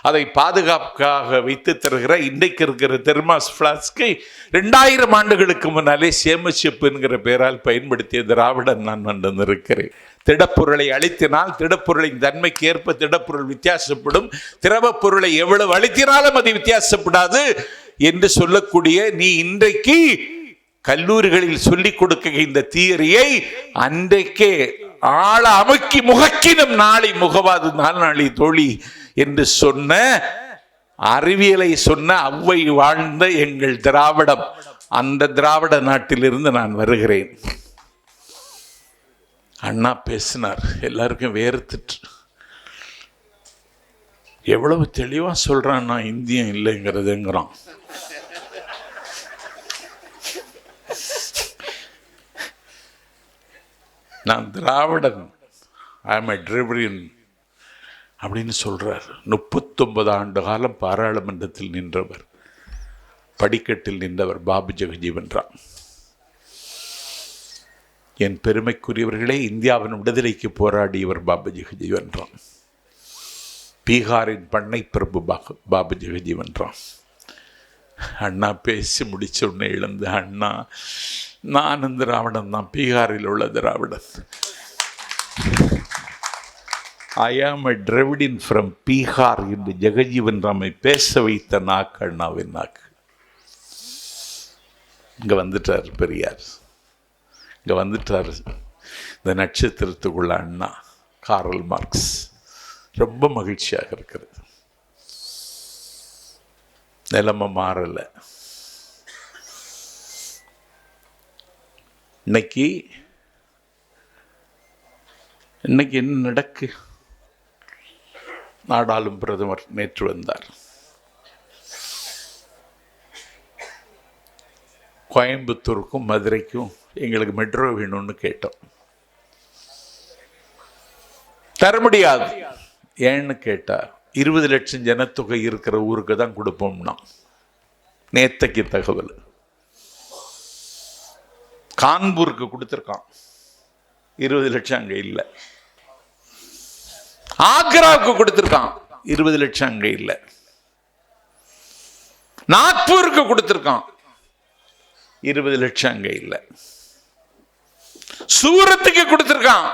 அதை பாதுகாப்பாக வைத்து தருகிற இன்றைக்கு இருக்கிற தெர்மாஸ் பிளாஸ்கை 2000 ஆண்டுகளுக்கு முன்னாலே சேமிச்சிப்பு என்கிற பெயரால் பயன்படுத்திய திராவிடன் நான் வந்திருக்கிறேன். திடப்பொருளை அழித்தினால் திடப்பொருளின் தன்மைக்கு ஏற்ப திடப்பொருள் வித்தியாசப்படும். திரவ பொருளை எவ்வளவு அழித்தினாலும் அது வித்தியாசப்படாது என்று சொல்லக்கூடிய நீ இன்றைக்கு கல்லூரிகளில் சொல்லிக் கொடுக்க இந்த தியரியை அன்றைக்கே ஆள அமுக்கி முகக்கினும் நாளை முகவாது நாளை தோழி என்று சொன்ன அறிவியலை சொன்ன அவ்வை வாழ்ந்த எங்கள் திராவிடம், அந்த திராவிட நாட்டிலிருந்து நான் வருகிறேன். அண்ணா பேசினார், எல்லாருக்கும் வேர்த்துட்டு. எவ்வளவு தெளிவா சொல்றான், நான் இந்தியன் இல்லைங்கிறதுங்கிறான். நான் திராவிடன், ஐ எம் எ டிராவிடியன் அப்படின்னு சொல்றார். 39 ஆண்டு காலம் பாராளுமன்றத்தில் நின்றவர், படிக்கட்டில் நின்றவர் பாபு ஜெகஜீவன் ராம். என் பெருமைக்குரியவர்களே, இந்தியாவின் விடுதலைக்கு போராடியவர் பாபு ஜெகஜீவன் ராம். பீகாரின் பண்ணை பிரபு பாபு ஜெகஜீவன் ராம். அண்ணா பேசி முடிச்ச உடனே இழந்து, அண்ணா நானும் திராவிடன் தான், பீகாரில் உள்ள திராவிடன். ஐ ஆம் எ டிராவிடியன் ஃப்ரம் பீகார் என்று ஜெகஜீவன் ராமை பேச வைத்த நாக்கு அண்ணாவின் நாக்கு. இங்கே வந்துட்டார் பெரியார், இங்கே வந்துட்டார் இந்த நட்சத்திரத்துக்குள்ள அண்ணா காரல் மார்க்ஸ். ரொம்ப மகிழ்ச்சியாக இருக்கிறது. நிலைமை மாறலை. இன்னைக்கு என்ன நடக்கு? நாடாளும் பிரதமர் நேற்று வந்தார். கோயம்புத்தூருக்கும் மதுரைக்கும் எங்களுக்கு மெட்ரோ வேணும்னு கேட்டோம். தர முடியாது. ஏன்னு கேட்டா 20 லட்சம் ஜனத்தொகை இருக்கிற ஊருக்கு தான் கொடுப்போம்னா. நேத்தைக்கு தகவல் கான்பூருக்கு கொடுத்துருக்கான், 20 லட்சம் அங்க இல்லை. ஆக்ராவுக்கு கொடுத்திருக்கான், 20 லட்சம் அங்க இல்லை. நாக்பூருக்கு கொடுத்திருக்கான், 20 லட்சம் அங்க இல்லை. சூரத்துக்கு கொடுத்திருக்கான்,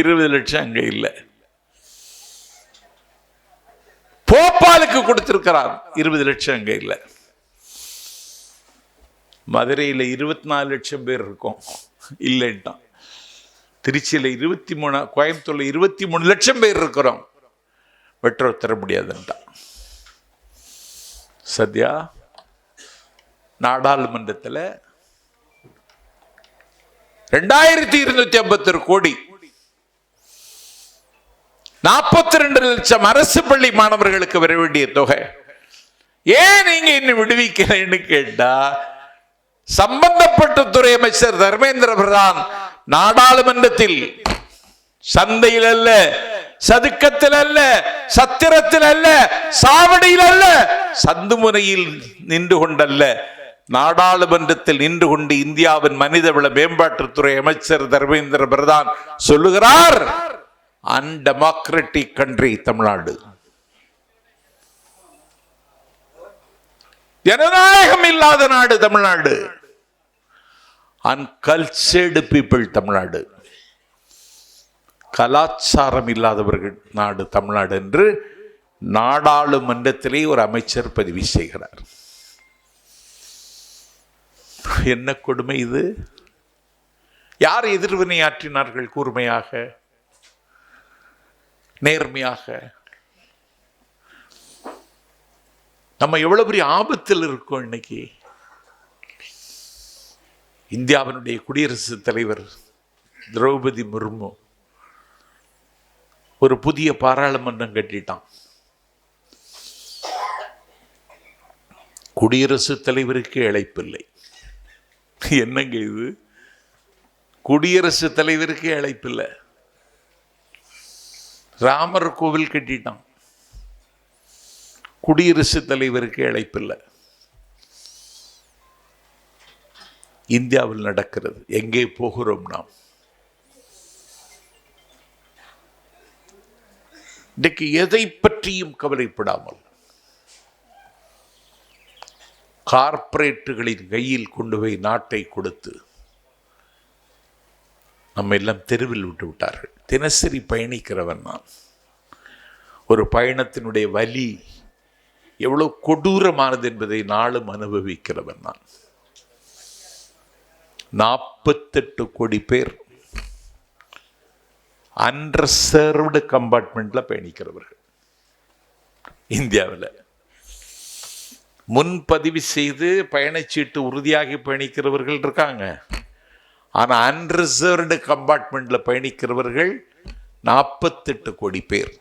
20 லட்சம் அங்க இல்லை. போபாலுக்கு கொடுத்திருக்கிறார், 20 லட்சம் அங்க இல்லை. மதுரையில் 24 லட்சம் பேர் இருக்கும், இல்லைன்ட்டான். திருச்சியில் 23, கோயம்புத்தூர்ல 23 லட்சம் பேர் இருக்கிறோம், மெட்ரோ தர முடியாதுன்ட்டான். சத்யா நாடாளுமன்றத்தில் 2251 கோடி, 42 லட்சம் அரசு பள்ளி மாணவர்களுக்கு வர வேண்டிய தொகை ஏன் நீங்க இன்னும் விடுவிக்கலன்னு கேட்டா, சம்பந்தப்பட்ட துறை அமைச்சர் தர்மேந்திர பிரதான் நாடாளுமன்றத்தில் சந்தையில் அல்ல, சதுக்கத்தில் அல்ல, சத்திரத்தில் அல்ல, சாவடியில் அல்ல, சந்துமுனையில் நின்று கொண்டல்ல, நாடாளுமன்றத்தில் நின்று கொண்டு இந்தியாவின் மனிதவள மேம்பாட்டுத்துறை அமைச்சர் தர்மேந்திர பிரதான் சொல்லுகிறார், அன்டெமோக்ராட்டிக் கண்ட்ரி தமிழ்நாடு, ஜனநாயகம் இல்லாத நாடு தமிழ்நாடு, அன்கல்ச்சர்டு பீப்புள் தமிழ்நாடு, கலாச்சாரம் இல்லாதவர்கள் நாடு தமிழ்நாடு என்று நாடாளுமன்றத்திலே ஒரு அமைச்சர் பதிவு செய்கிறார். என்ன கொடுமை இது! யார் எதிர்வினையாற்றினார்கள் கூர்மையாக, நேர்மையாக? நம்ம எவ்வளவு பெரிய ஆபத்தில் இருக்கோம் இன்னைக்கு. இந்தியாவினுடைய குடியரசுத் தலைவர் திரௌபதி முர்மு ஒரு புதிய பாராளுமன்றம் கட்டிட்டான். குடியரசுத் தலைவருக்கு அழைப்பில்லை. என்னங்க இது? குடியரசுத் தலைவருக்கு அழைப்பில்லை. ராமர் கோவில் கட்டிட்டான், குடியரசுத் தலைவருக்கு அழைப்பில்லை. இந்தியாவில் நடக்கிறது. எங்கே போகிறோம் நாம்? இன்றைக்கு எதை பற்றியும் கவலைப்படாமல் கார்ப்பரேட்டுகளின் கையில் கொண்டு போய் நாட்டை கொடுத்து நம்ம எல்லாம் தெருவில் விட்டு விட்டார்கள். தினசரி பயணிக்கிறவன் நான். ஒரு பயணத்தினுடைய வலி எவ்வளவு கொடூரமானது என்பதை நாளும் அனுபவிக்கிறவன் நான். 48 கோடி பேர் அன்ரிசர்வ்டு கம்பார்ட்மெண்ட்ல பயணிக்கிறவர்கள். இந்தியாவில் முன்பதிவு செய்து பயணச்சீட்டு உறுதியாகி பயணிக்கிறவர்கள் இருக்காங்க. ஆனால் அன்ரிசர்வ்டு கம்பார்ட்மெண்ட்ல பயணிக்கிறவர்கள் 48 கோடி பேர்.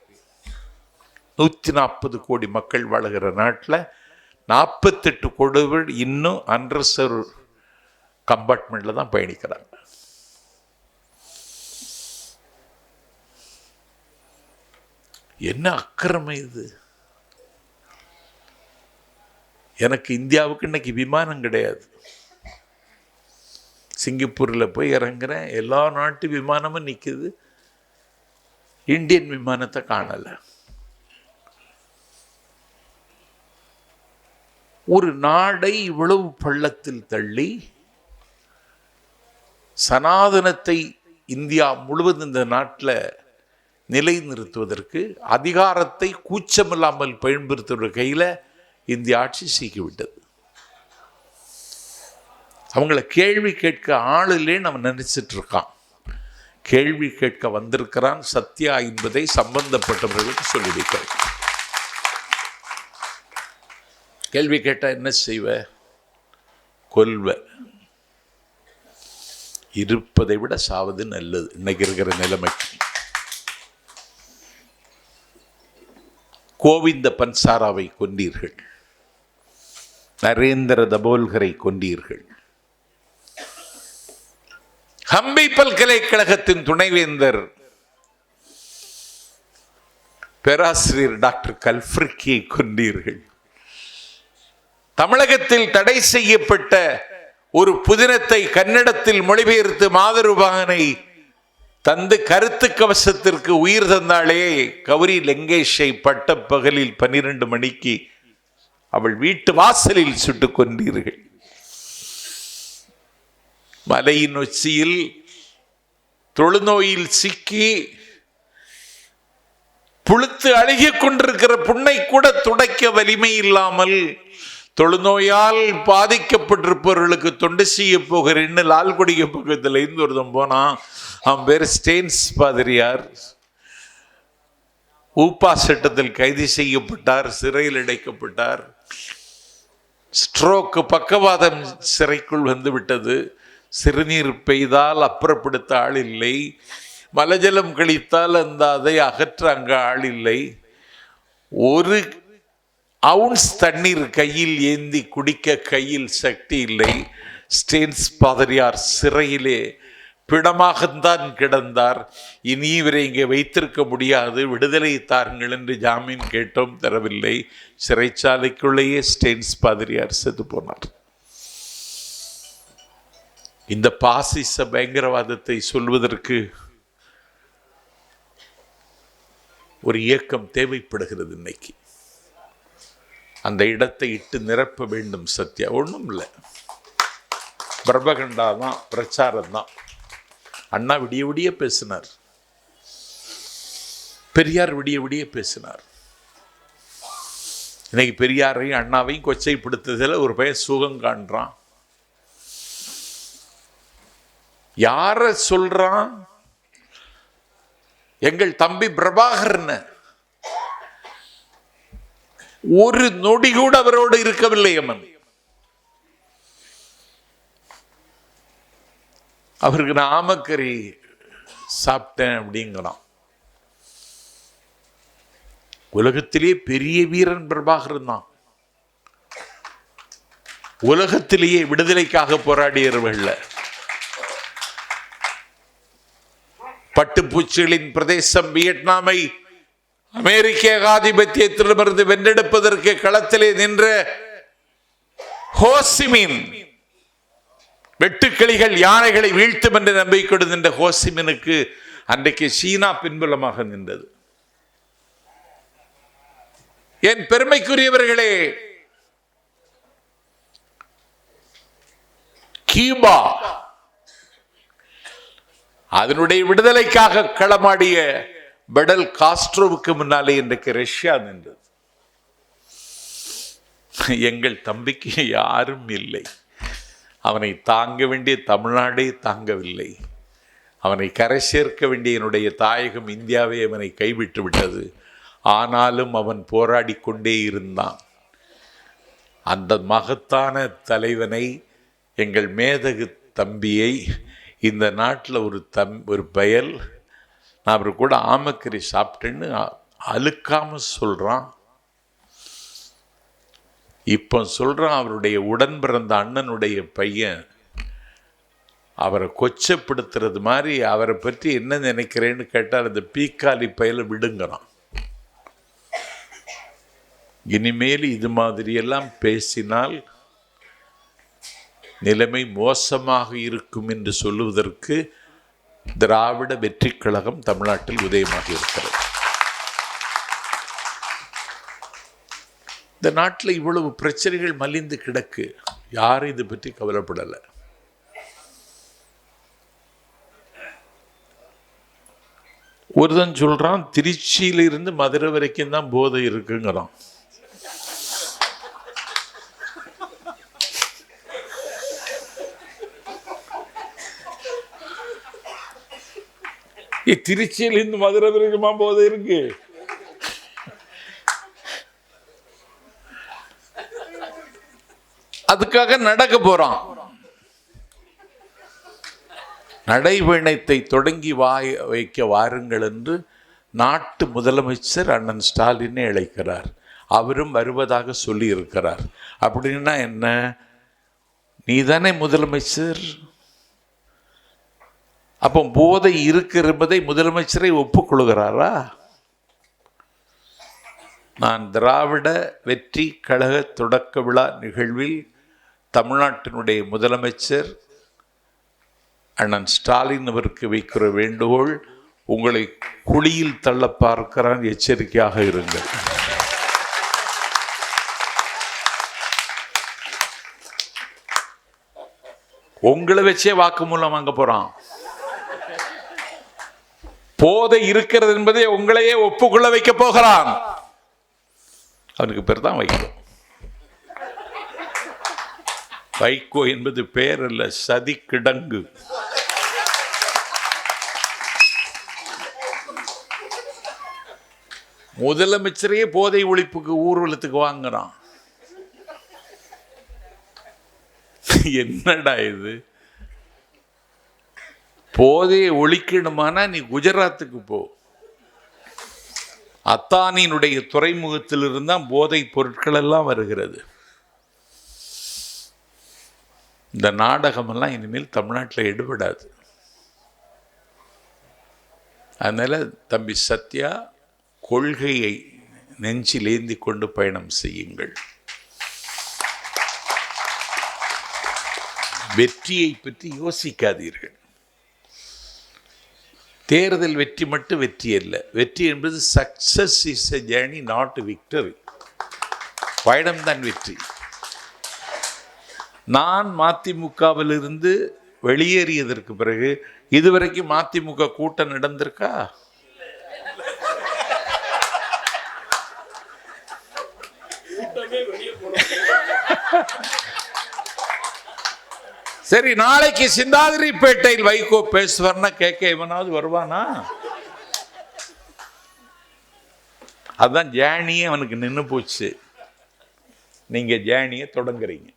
140 கோடி மக்கள் வாழுகிற நாட்டில் 48 கோடி பேர் இன்னும் அன்ரிசர்வ் கம்பார்ட்மெண்ட்ல தான் பயணிக்கிறாங்க. என்ன அக்கிரமை இது? எனக்கு இந்தியாவுக்கு இன்னைக்கு விமானம் கிடையாது. சிங்கப்பூரில் போய் இறங்குறேன், எல்லா நாட்டு விமானமும் நிற்குது, இந்தியன் விமானத்தை காணலை. ஒரு நாடை இவ்வளவு பள்ளத்தில் தள்ளி சனாதனத்தை இந்தியா முழுவதும் இந்த நாட்டில் நிலைநிறுத்துவதற்கு அதிகாரத்தை கூச்சமில்லாமல் பயன்படுத்துகிற கையில் இந்திய ஆட்சி சீக்கிவிட்டது. அவங்கள கேள்வி கேட்க ஆளிலே நம்ம நினைச்சிட்டு இருக்கான். கேள்வி கேட்க வந்திருக்கிறான் சத்யா என்பதை சம்பந்தப்பட்டவர்களுக்கு சொல்லி வைக்கிறேன். கேள்வி கேட்டா என்ன செய்வ? கொல்வ. இருப்பதை விட சாவது நல்லது இன்னைக்கு இருக்கிற நிலைமைக்கு. கோவிந்த பன்சாராவை கொண்டீர்கள், நரேந்திர தபோல்கரை கொண்டீர்கள், ஹம்பி பல்கலைக்கழகத்தின் துணைவேந்தர் பேராசிரியர் டாக்டர் கல்ஃப்ரிக்கியை கொண்டீர்கள். தமிழகத்தில் தடை செய்யப்பட்ட ஒரு புதினத்தை கன்னடத்தில் மொழிபெயர்த்து மாதருபாகனை தந்து கருத்து கவசத்திற்கு உயிர் தந்தாளே கௌரி லங்கேஷை பட்டப்பகலில் 12 மணிக்கு அவள் வீட்டு வாசலில் சுட்டுக் கொண்டீர்கள். மலையின் உச்சியில் தொழுநோயில் சிக்கி புழுத்து அழுகிக் கொண்டிருக்கிற புண்ணை கூட துடைக்க வலிமை இல்லாமல் தொழுநோயால் பாதிக்கப்பட்டிருப்பவர்களுக்கு தொண்டு செய்ய போகிறேன்னு லால்குடிய பக்கத்துல இருந்து ஒருத்தன் போனா. அவன் பேர் ஸ்டேன்ஸ் பாதிரியார். ஊப்பா சட்டத்தில் கைது செய்யப்பட்டார், சிறையில் அடைக்கப்பட்டார். ஸ்ட்ரோக்கு பக்கவாதம் சிறைக்குள் வந்து விட்டது. சிறுநீர் பெய்தால் அப்புறப்படுத்த ஆள் இல்லை, மலஜலம் கழித்தால் அதை அகற்ற அங்க ஆள் இல்லை. ஒரு அவுன்ஸ் தண்ணீர் கையில் ஏந்தி குடிக்க கையில் சக்தி இல்லை. ஸ்டேன்ஸ் பாதிரியார் சிறையிலே பிணமாகத்தான் கிடந்தார். இனி இவரை இங்கே வைத்திருக்க முடியாது, விடுதலை தாருங்கள் என்று ஜாமீன் கேட்டோம், தரவில்லை. சிறைச்சாலைக்குள்ளேயே ஸ்டேன்ஸ் பாதிரியார் செத்து போனார். இந்த பாசிச பயங்கரவாதத்தை சொல்வதற்கு ஒரு இயக்கம் தேவைப்படுகிறது. இன்னைக்கு அந்த இடத்தை இட்டு நிரப்ப வேண்டும். சத்யா ஒன்றும் இல்லை, பிரபகண்டா தான், பிரச்சாரம் தான். அண்ணா விடிய விடிய பேசினார், பெரியார் விடிய விடிய பேசினார். இன்னைக்கு பெரியாரையும் அண்ணாவையும் கொச்சைப்படுத்துறதுல ஒரு பையன் சுகம் காண்றான். யார சொல்றான்? எங்கள் தம்பி பிரபாகரன் ஒரு நொடி கூட அவரோடு இருக்கவில்லை. அம்மன் அவருக்கு நாமக்கரி சாப்பிட்டேன் அப்படிங்கிறான். உலகத்திலேயே பெரிய வீரன் பிரபாகரன் தான். உலகத்திலேயே விடுதலைக்காக போராடியவர்கள பட்டுப்பூச்சிகளின் பிரதேசம் வியட்நாமை அமெரிக்க ஏகாதிபத்தியத்திடமிருந்து வென்றெடுப்பதற்கு களத்திலே நின்ற ஹோசிமின், வெட்டுக்கிளிகள் யானைகளை வீழ்த்தும் என்று நம்பிக்கொண்டு நின்ற ஹோசிமினுக்கு அன்றைக்கு சீனா பின்புலமாக நின்றது. என் பெருமைக்குரியவர்களே, கியூபா அதனுடைய விடுதலைக்காக களமாடிய பெடல் காஸ்ட்ரோவுக்கு முன்னாலே இன்றைக்கு ரஷ்யா நின்றது. எங்கள் தம்பிக்கு யாரும் இல்லை. அவனை தாங்க வேண்டிய தமிழ்நாடே தாங்கவில்லை. அவனை கரை சேர்க்க வேண்டிய என்னுடைய தாயகம் இந்தியாவே அவனை கைவிட்டு விட்டது. ஆனாலும் அவன் போராடி கொண்டே இருந்தான். அந்த மகத்தான தலைவனை, எங்கள் மேதகு தம்பியை, இந்த நாட்டில் ஒரு பயல், நான் அவர் கூட ஆமக்கறி சாப்பிட்டேன்னு அழுக்காம சொல்கிறான். இப்போ சொல்கிறான் அவருடைய உடன் பிறந்த அண்ணனுடைய பையன் அவரை கொச்சப்படுத்துறது மாதிரி அவரை பற்றி என்ன நினைக்கிறேன்னு கேட்டால் அந்த பீக்காலி பையில விடுங்கிறான். இனிமேல் இது மாதிரியெல்லாம் பேசினால் நிலைமை மோசமாக இருக்கும் என்று சொல்லுவதற்கு திராவிட வெற்றி கழகம் தமிழ்நாட்டில் உதயமாக இருக்கிறது. இந்த நாட்டில் இவ்வளவு பிரச்சனைகள் மலிந்து கிடக்கு, யாரும் இது பற்றி கவலைப்படலை. ஒருதன் சொல்றான் திருச்சியிலிருந்து மதுரை வரைக்கும் தான் போதை இருக்குங்கிறான். திருச்சியிலிருந்து மதுரை வரைக்குமா போதை இருக்கு? அதுக்காக நடக்க போறான். நடைபயணத்தை தொடங்கி வைக்க வாருங்கள் என்று நாட்டு முதலமைச்சர் அண்ணன் ஸ்டாலினை அழைக்கிறார். அவரும் வருவதாக சொல்லி இருக்கிறார். அப்படின்னா என்ன? நீதானே முதலமைச்சர், அப்போ போதை இருக்கிறதை முதலமைச்சரை ஒப்புக்கொள்கிறாரா? நான் திராவிட வெற்றி கழக தொடக்க விழா நிகழ்வில் தமிழ்நாட்டினுடைய முதலமைச்சர் அண்ணன் ஸ்டாலின் அவருக்கு வைக்கிற வேண்டுகோள், உங்களை குழியில் தள்ள பார்க்கிறான், எச்சரிக்கையாக இருங்கள். உங்களை வச்சே வாக்குமூலம் வாங்க போறான். போதை இருக்கிறது என்பதை உங்களையே ஒப்புக்கொள்ள வைக்க போகிறான். அவனுக்கு பேர் தான் வைகோ. வைகோ என்பது பெயர் அல்ல, சதி கிடங்கு. முதலமைச்சரையே போதை ஒழிப்புக்கு ஊர்வலத்துக்கு வாங்குறான். என்னடா இது? போதையை ஒழிக்கணுமானா நீ குஜராத்துக்கு போ. அத்தானியினுடைய துறைமுகத்தில் இருந்தால் போதை பொருட்கள் எல்லாம் வருகிறது. இந்த நாடகமெல்லாம் இனிமேல் தமிழ்நாட்டில் எடுபடாது. அதனால தம்பி சத்யா, கொள்கையை நெஞ்சில் ஏந்தி கொண்டு பயணம் செய்யுங்கள். வெற்றியை பற்றி யோசிக்காதீர்கள். தேர்தல் வெற்றி மட்டும் வெற்றி அல்ல. வெற்றி என்பது success is a journey, not victory. பயணம்தான் வெற்றி. நான் மதிமுகவிலிருந்து வெளியேறியதற்கு பிறகு இதுவரைக்கும் மதிமுக கூட்டம் நடந்திருக்கா? சரி, நாளைக்கு சிந்தாதிரிப்பேட்டையில் வைகோ பேசுவார்னா கேட்க எவனாவது வருவானா? அதுதான் ஜேர்னியே அவனுக்கு நின்று போச்சு. நீங்க ஜேர்னியை தொடங்குறீங்க.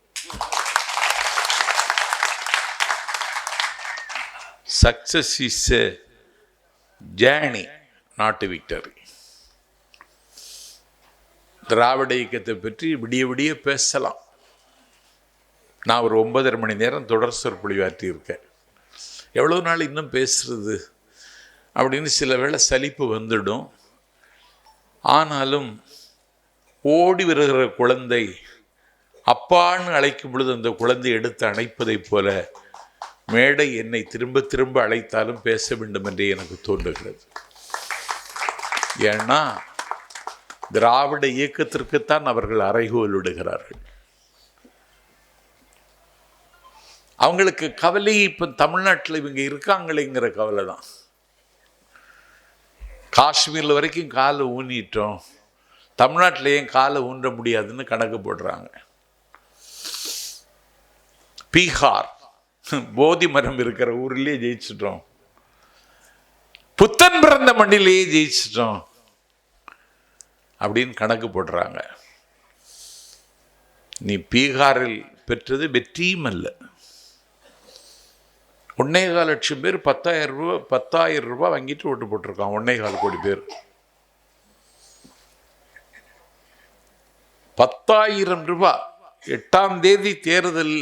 Success is journey not victory. திராவிட இயக்கத்தை பற்றி விடிய விடிய பேசலாம். நான் ஒரு 9.5 மணி நேரம் தொடர் சொற்பொழிவாற்றி இருக்கேன். எவ்வளோ நாள் இன்னும் பேசுறது அப்படின்னு சில வேளை சலிப்பு வந்துடும். ஆனாலும் ஓடி வருகிற குழந்தை அப்பான்னு அழைக்கும் பொழுது அந்த குழந்தை எடுத்து அணைப்பதைப் போல மேடை என்னை திரும்ப திரும்ப அழைத்தாலும் பேச வேண்டும் என்றே எனக்கு தோன்றுகிறது. ஏன்னா திராவிட இயக்கத்திற்குத்தான் அவர்கள் அறைகோல் விடுகிறார்கள். அவங்களுக்கு கவலை இப்போ தமிழ்நாட்டில் இவங்க இருக்காங்களேங்கிற கவலை தான். காஷ்மீரில் வரைக்கும் காலை ஊனிட்டோம், தமிழ்நாட்டில் ஏன் காலை ஊன்ற முடியாதுன்னு கணக்கு போடுறாங்க. பீகார் போதி மரம் இருக்கிற ஊர்லேயே ஜெயிச்சிட்டோம், புத்தன் பிறந்த மண்ணிலேயே ஜெயிச்சிட்டோம் அப்படின்னு கணக்கு போடுறாங்க. நீ பீகாரில் பெற்றது வெற்றியும் அல்ல. 1.25 லட்சம் பேர் 10,000 ரூபாய் வாங்கிட்டு ஓட்டு போட்டிருக்கான். 1.25 கோடி பேர் 10,000 ரூபாய். 8ஆம் தேதி தேர்தல்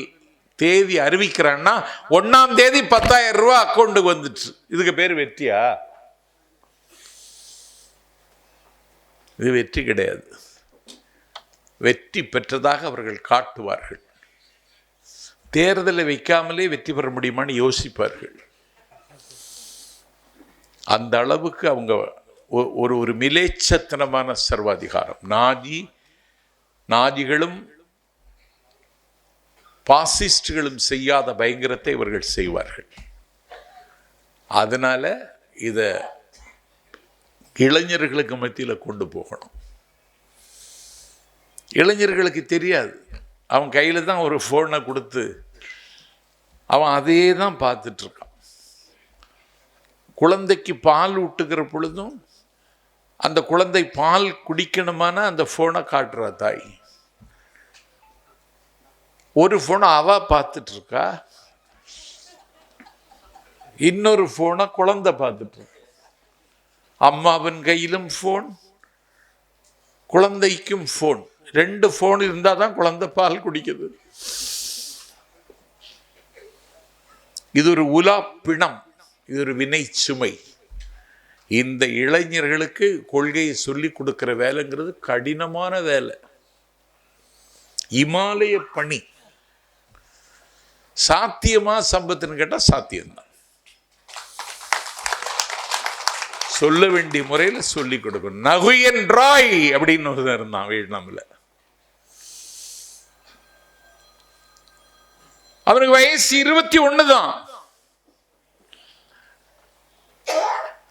தேதி அறிவிக்கிறான்னா 1ஆம் தேதி 10,000 ரூபாய் அக்கௌண்ட்டுக்கு வந்துச்சு. இதுக்கு பேர் வெற்றியா? இது வெற்றி கிடையாது. வெற்றி பெற்றதாக அவர்கள் காட்டுவார்கள். தேர்தலை வைக்காமலே வெற்றி பெற முடியுமான்னு யோசிப்பார்கள். அந்த அளவுக்கு அவங்க ஒரு மிலேச்சத்தனமான சர்வாதிகாரம். நாஜிகளும் பாசிஸ்டுகளும் செய்யாத பயங்கரத்தை இவர்கள் செய்வார்கள். அதனால இதை இளைஞர்களுக்கு மத்தியில் கொண்டு போகணும். இளைஞர்களுக்கு தெரியாது. அவன் கையில் தான் ஒரு ஃபோனை கொடுத்து அவன் அதே தான் பார்த்துட்ருக்கான். குழந்தைக்கு பால் ஊட்டுகிற பொழுதும் அந்த குழந்தை பால் குடிக்கணுமான அந்த ஃபோனை காட்டுறா தாய். ஒரு ஃபோனை அவ பார்த்துட்ருக்கா, இன்னொரு ஃபோனை குழந்தை பார்த்துட்ருக்கா. அம்மாவின் கையிலும் ஃபோன், குழந்தைக்கும் ஃபோன். 2 ஃபோன் இருந்தால் தான் குழந்தை பால் குடிக்குது. இது ஒரு உலா பிணம், இது ஒரு வினை சுமை. இந்த இளைஞர்களுக்கு கொள்கையை சொல்லி கொடுக்கிற வேலைங்கிறது கடினமான வேலை, இமாலய பணி. சாத்தியமா சம்பத்துன்னு கேட்டால் சாத்தியம்தான். சொல்ல வேண்டிய முறையில் சொல்லி கொடுக்கணும். நகுயன் ராய் அப்படின்னு ஒரு இருந்தான் வியட்நாமில். அவனுக்கு வயசு 21 தான்.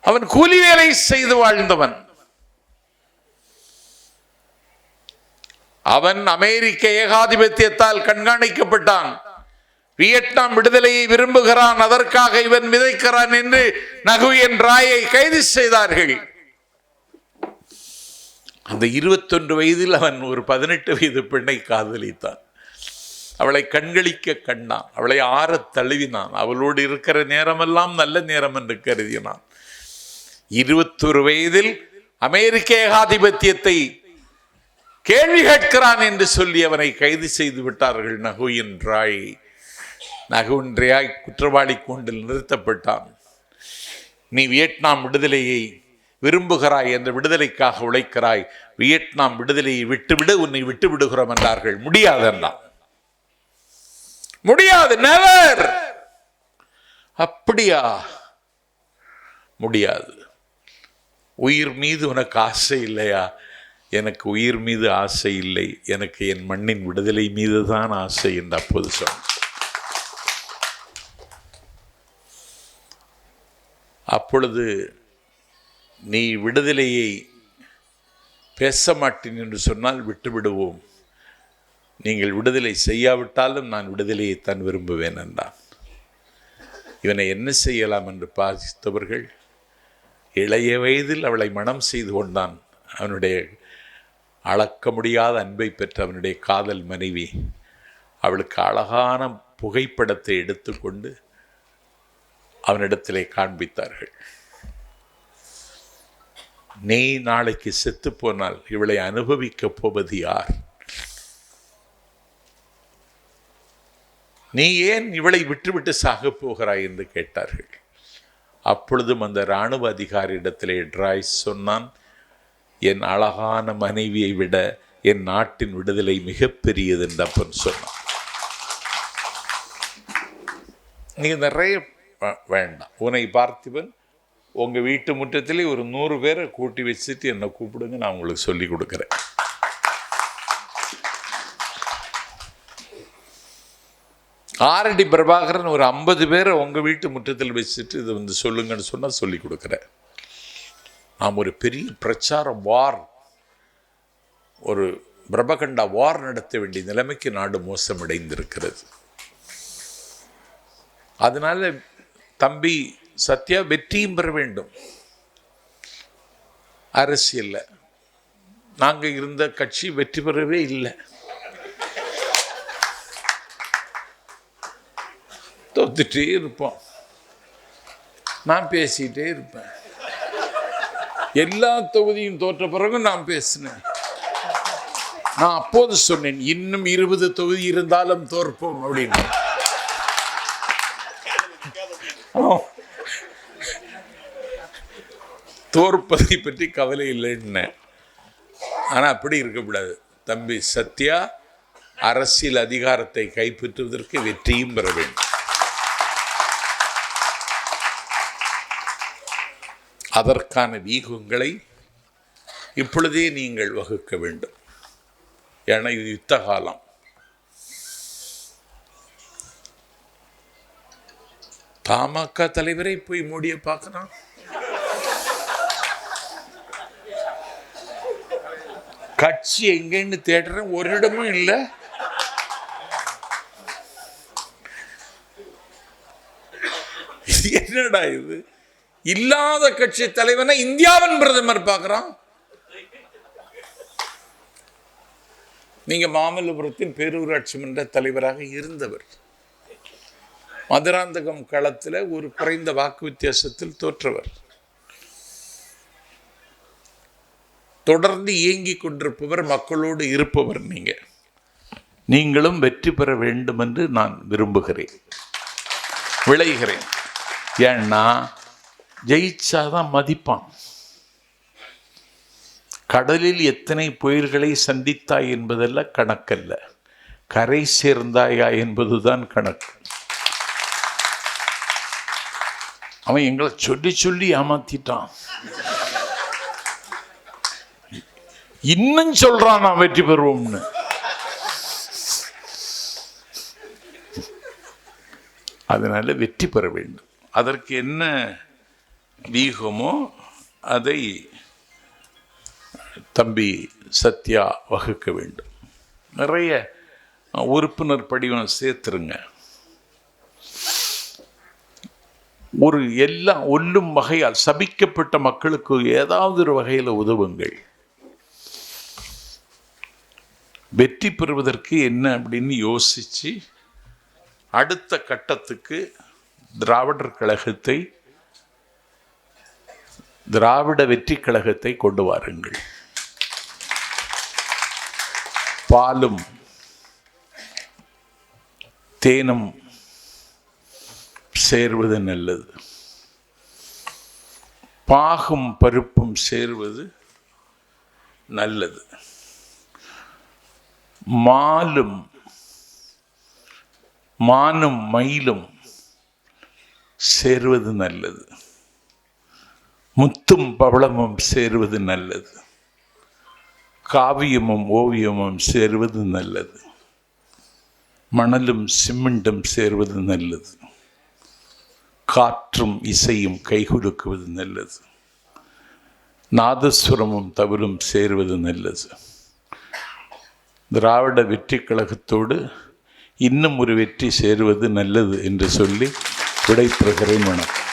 அவன் கூலி வேலை செய்து வாழ்ந்தவன். அவன் அமெரிக்க ஏகாதிபத்தியத்தால் கண்காணிக்கப்பட்டான். வியட்நாம் விடுதலையை விரும்புகிறான், அதற்காக இவன் விதைக்கிறான் என்று நகுயன் ராயை கைது செய்தார்கள். அந்த 21 வயதில் அவன் ஒரு 18 வயது பெண்ணை காதலித்தான். அவளை கண்களிக்க கண்டான், அவளை ஆறத் தழுவினான், அவளோடு இருக்கிற நேரமெல்லாம் நல்ல நேரம் என்று கருதினான். 21 வயதில் அமெரிக்க ஏகாதிபத்தியத்தை கேள்வி கேட்கிறான் என்று சொல்லி அவனை கைது செய்து விட்டார்கள். நகுயன் ராய் குற்றவாளி கூண்டில் நிறுத்தப்பட்டான். நீ வியட்நாம் விடுதலையை விரும்புகிறாய், என்ற விடுதலைக்காக உழைக்கிறாய், வியட்நாம் விடுதலையை விட்டுவிடு, உன்னை விட்டு விடுகிறோம் என்றார்கள். முடியாது என்றான். முடியாது, நெவர். அப்படியா? முடியாது. உயிர் மீது உனக்கு ஆசை இல்லையா? எனக்கு உயிர் மீது ஆசை இல்லை, எனக்கு என் மண்ணின் விடுதலை மீது தான் ஆசை என்று அப்போது சொன்னான். அப்பொழுது நீ விடுதலையை பேச மாட்டேன் என்று சொன்னால் விட்டுவிடுவோம், நீங்கள் விடுதலை செய்யாவிட்டாலும் நான் விடுதலையைத்தான் விரும்புவேன் என்றான். இவனை என்ன செய்யலாம் என்று பாசித்தவர்கள் இளைய வயதில் அவளை மணம் செய்து கொண்டான். அவனுடைய அளக்க முடியாத அன்பை பெற்ற அவனுடைய காதல் மனைவி அவளுக்கு அழகான புகைப்படத்தை எடுத்துக்கொண்டு அவனிடத்திலே காண்பித்தார்கள். நீ நாளைக்கு செத்து போனால் இவளை அனுபவிக்கப் போவது யார்? நீ ஏன் இவளை விட்டுவிட்டு சாக போகிறாய் என்று கேட்டார்கள். அப்பொழுதும் அந்த இராணுவ அதிகாரியிடத்திலே ட்ராய்ஸ் சொன்னான், என் அழகான மனைவியை விட என் நாட்டின் விடுதலை மிகப்பெரியது என்று அப்பன் சொன்னான். நீ நிறைய வேண்டாம். உன்னை பார்த்திபன் உங்கள் வீட்டு முற்றத்திலே ஒரு 100 பேரை கூட்டி வச்சுட்டு என்னை கூப்பிடுங்க, நான் உங்களுக்கு சொல்லி கொடுக்குறேன். ஆரடி பிரபாகரன் ஒரு 50 பேரை உங்கள் வீட்டு முற்றத்தில் வச்சுட்டு இதை வந்து சொல்லுங்கன்னு சொன்னால் சொல்லி கொடுக்குறேன். நாம் ஒரு பெரிய பிரச்சார வார், ஒரு பிரபகண்டா வார் நடத்த வேண்டிய நிலைமைக்கு நாடு மோசமடைந்திருக்கிறது. அதனால தம்பி சத்யா வெற்றியும் பெற வேண்டும். அரசியல்ல நாங்கள் இருந்த கட்சி வெற்றி பெறவே இல்லை, தோத்துட்டே இருப்போம். நான் பேசிட்டே இருப்பேன். எல்லா தொகுதியும் தோற்ற பிறகு நான் பேசினேன். நான் அப்போது சொன்னேன், இன்னும் 20 தொகுதி இருந்தாலும் தோற்போம் அப்படின்னு. தோற்பதை பற்றி கவலை இல்லைன்னு. ஆனால் அப்படி இருக்கக்கூடாது. தம்பி சத்யா அரசியல் அதிகாரத்தை கைப்பற்றுவதற்கு வெற்றியும் பெற வேண்டும். அதற்கான வியூகங்களை இப்பொழுதே நீங்கள் வகுக்க வேண்டும். ஏன்னா இது யுத்த காலம். பாமக தலைவரை போய் மோடிய பார்க்கறான். கட்சி எங்கன்னு தேடுறேன், ஒரு இடமும் இல்லை. என்னடா இது? இல்லாத கட்சி தலைவனை இந்தியாவின் பிரதமர் பார்க்கிறான். நீங்க மாமல்லபுரத்தின் பேரூராட்சி மன்ற தலைவராக இருந்தவர். மதுராந்தகம் களத்தில் ஒரு குறைந்த வாக்கு வித்தியாசத்தில் தோற்றவர். தொடர்ந்து இயங்கிக் கொண்டிருப்பவர், மக்களோடு இருப்பவர். நீங்களும் வெற்றி பெற வேண்டும் என்று நான் விரும்புகிறேன், விளைகிறேன். ஏன்னா ஜெயிச்சாதான் மதிப்பான். கடலில் எத்தனை புயல்களை சந்தித்தாய் என்பதல்ல கணக்கல்ல, கரை சேர்ந்தாயா என்பதுதான் கணக்கு. அவன் எங்களை சொல்லி சொல்லி ஏமாத்திட்டான். இன்னும் சொல்றான் நான் வெற்றி பெறுவோம்னு. அதனால வெற்றி பெற வேண்டும். அதற்கு என்ன வியூகமோ அதை தம்பி சத்யா வகுக்க வேண்டும். நிறைய உறுப்பினர் படிவம் சேர்த்துருங்க. ஒரு எல்லாம் ஒல்லும் வகையால் சபிக்கப்பட்ட மக்களுக்கு ஏதாவது ஒரு வகையில் உதவுங்கள். வெற்றி பெறுவதற்கு என்ன அப்படின்னு யோசிச்சு அடுத்த கட்டத்துக்கு திராவிட வெற்றி கழகத்தை கொண்டு வாருங்கள். பாலும் தேனும் சேர்வது நல்லது, பாகும் பருப்பும் சேர்வது நல்லது, மானும் மயிலும் சேர்வது நல்லது, முத்தும் பவளமும் சேர்வது நல்லது, காவியமும் ஓவியமும் சேர்வது நல்லது, மணலும் சிமெண்டும் சேர்வது நல்லது, காற்றும் இசையும் கைகுலுக்குவது நல்லது, நாதஸ்வரமும் தவிரும் சேர்வது நல்லது. திராவிட வெற்றி கழகத்தோடு இன்னும் ஒரு வெற்றி சேருவது நல்லது என்று சொல்லி விடைபெறுகிறேன். வணக்கம்.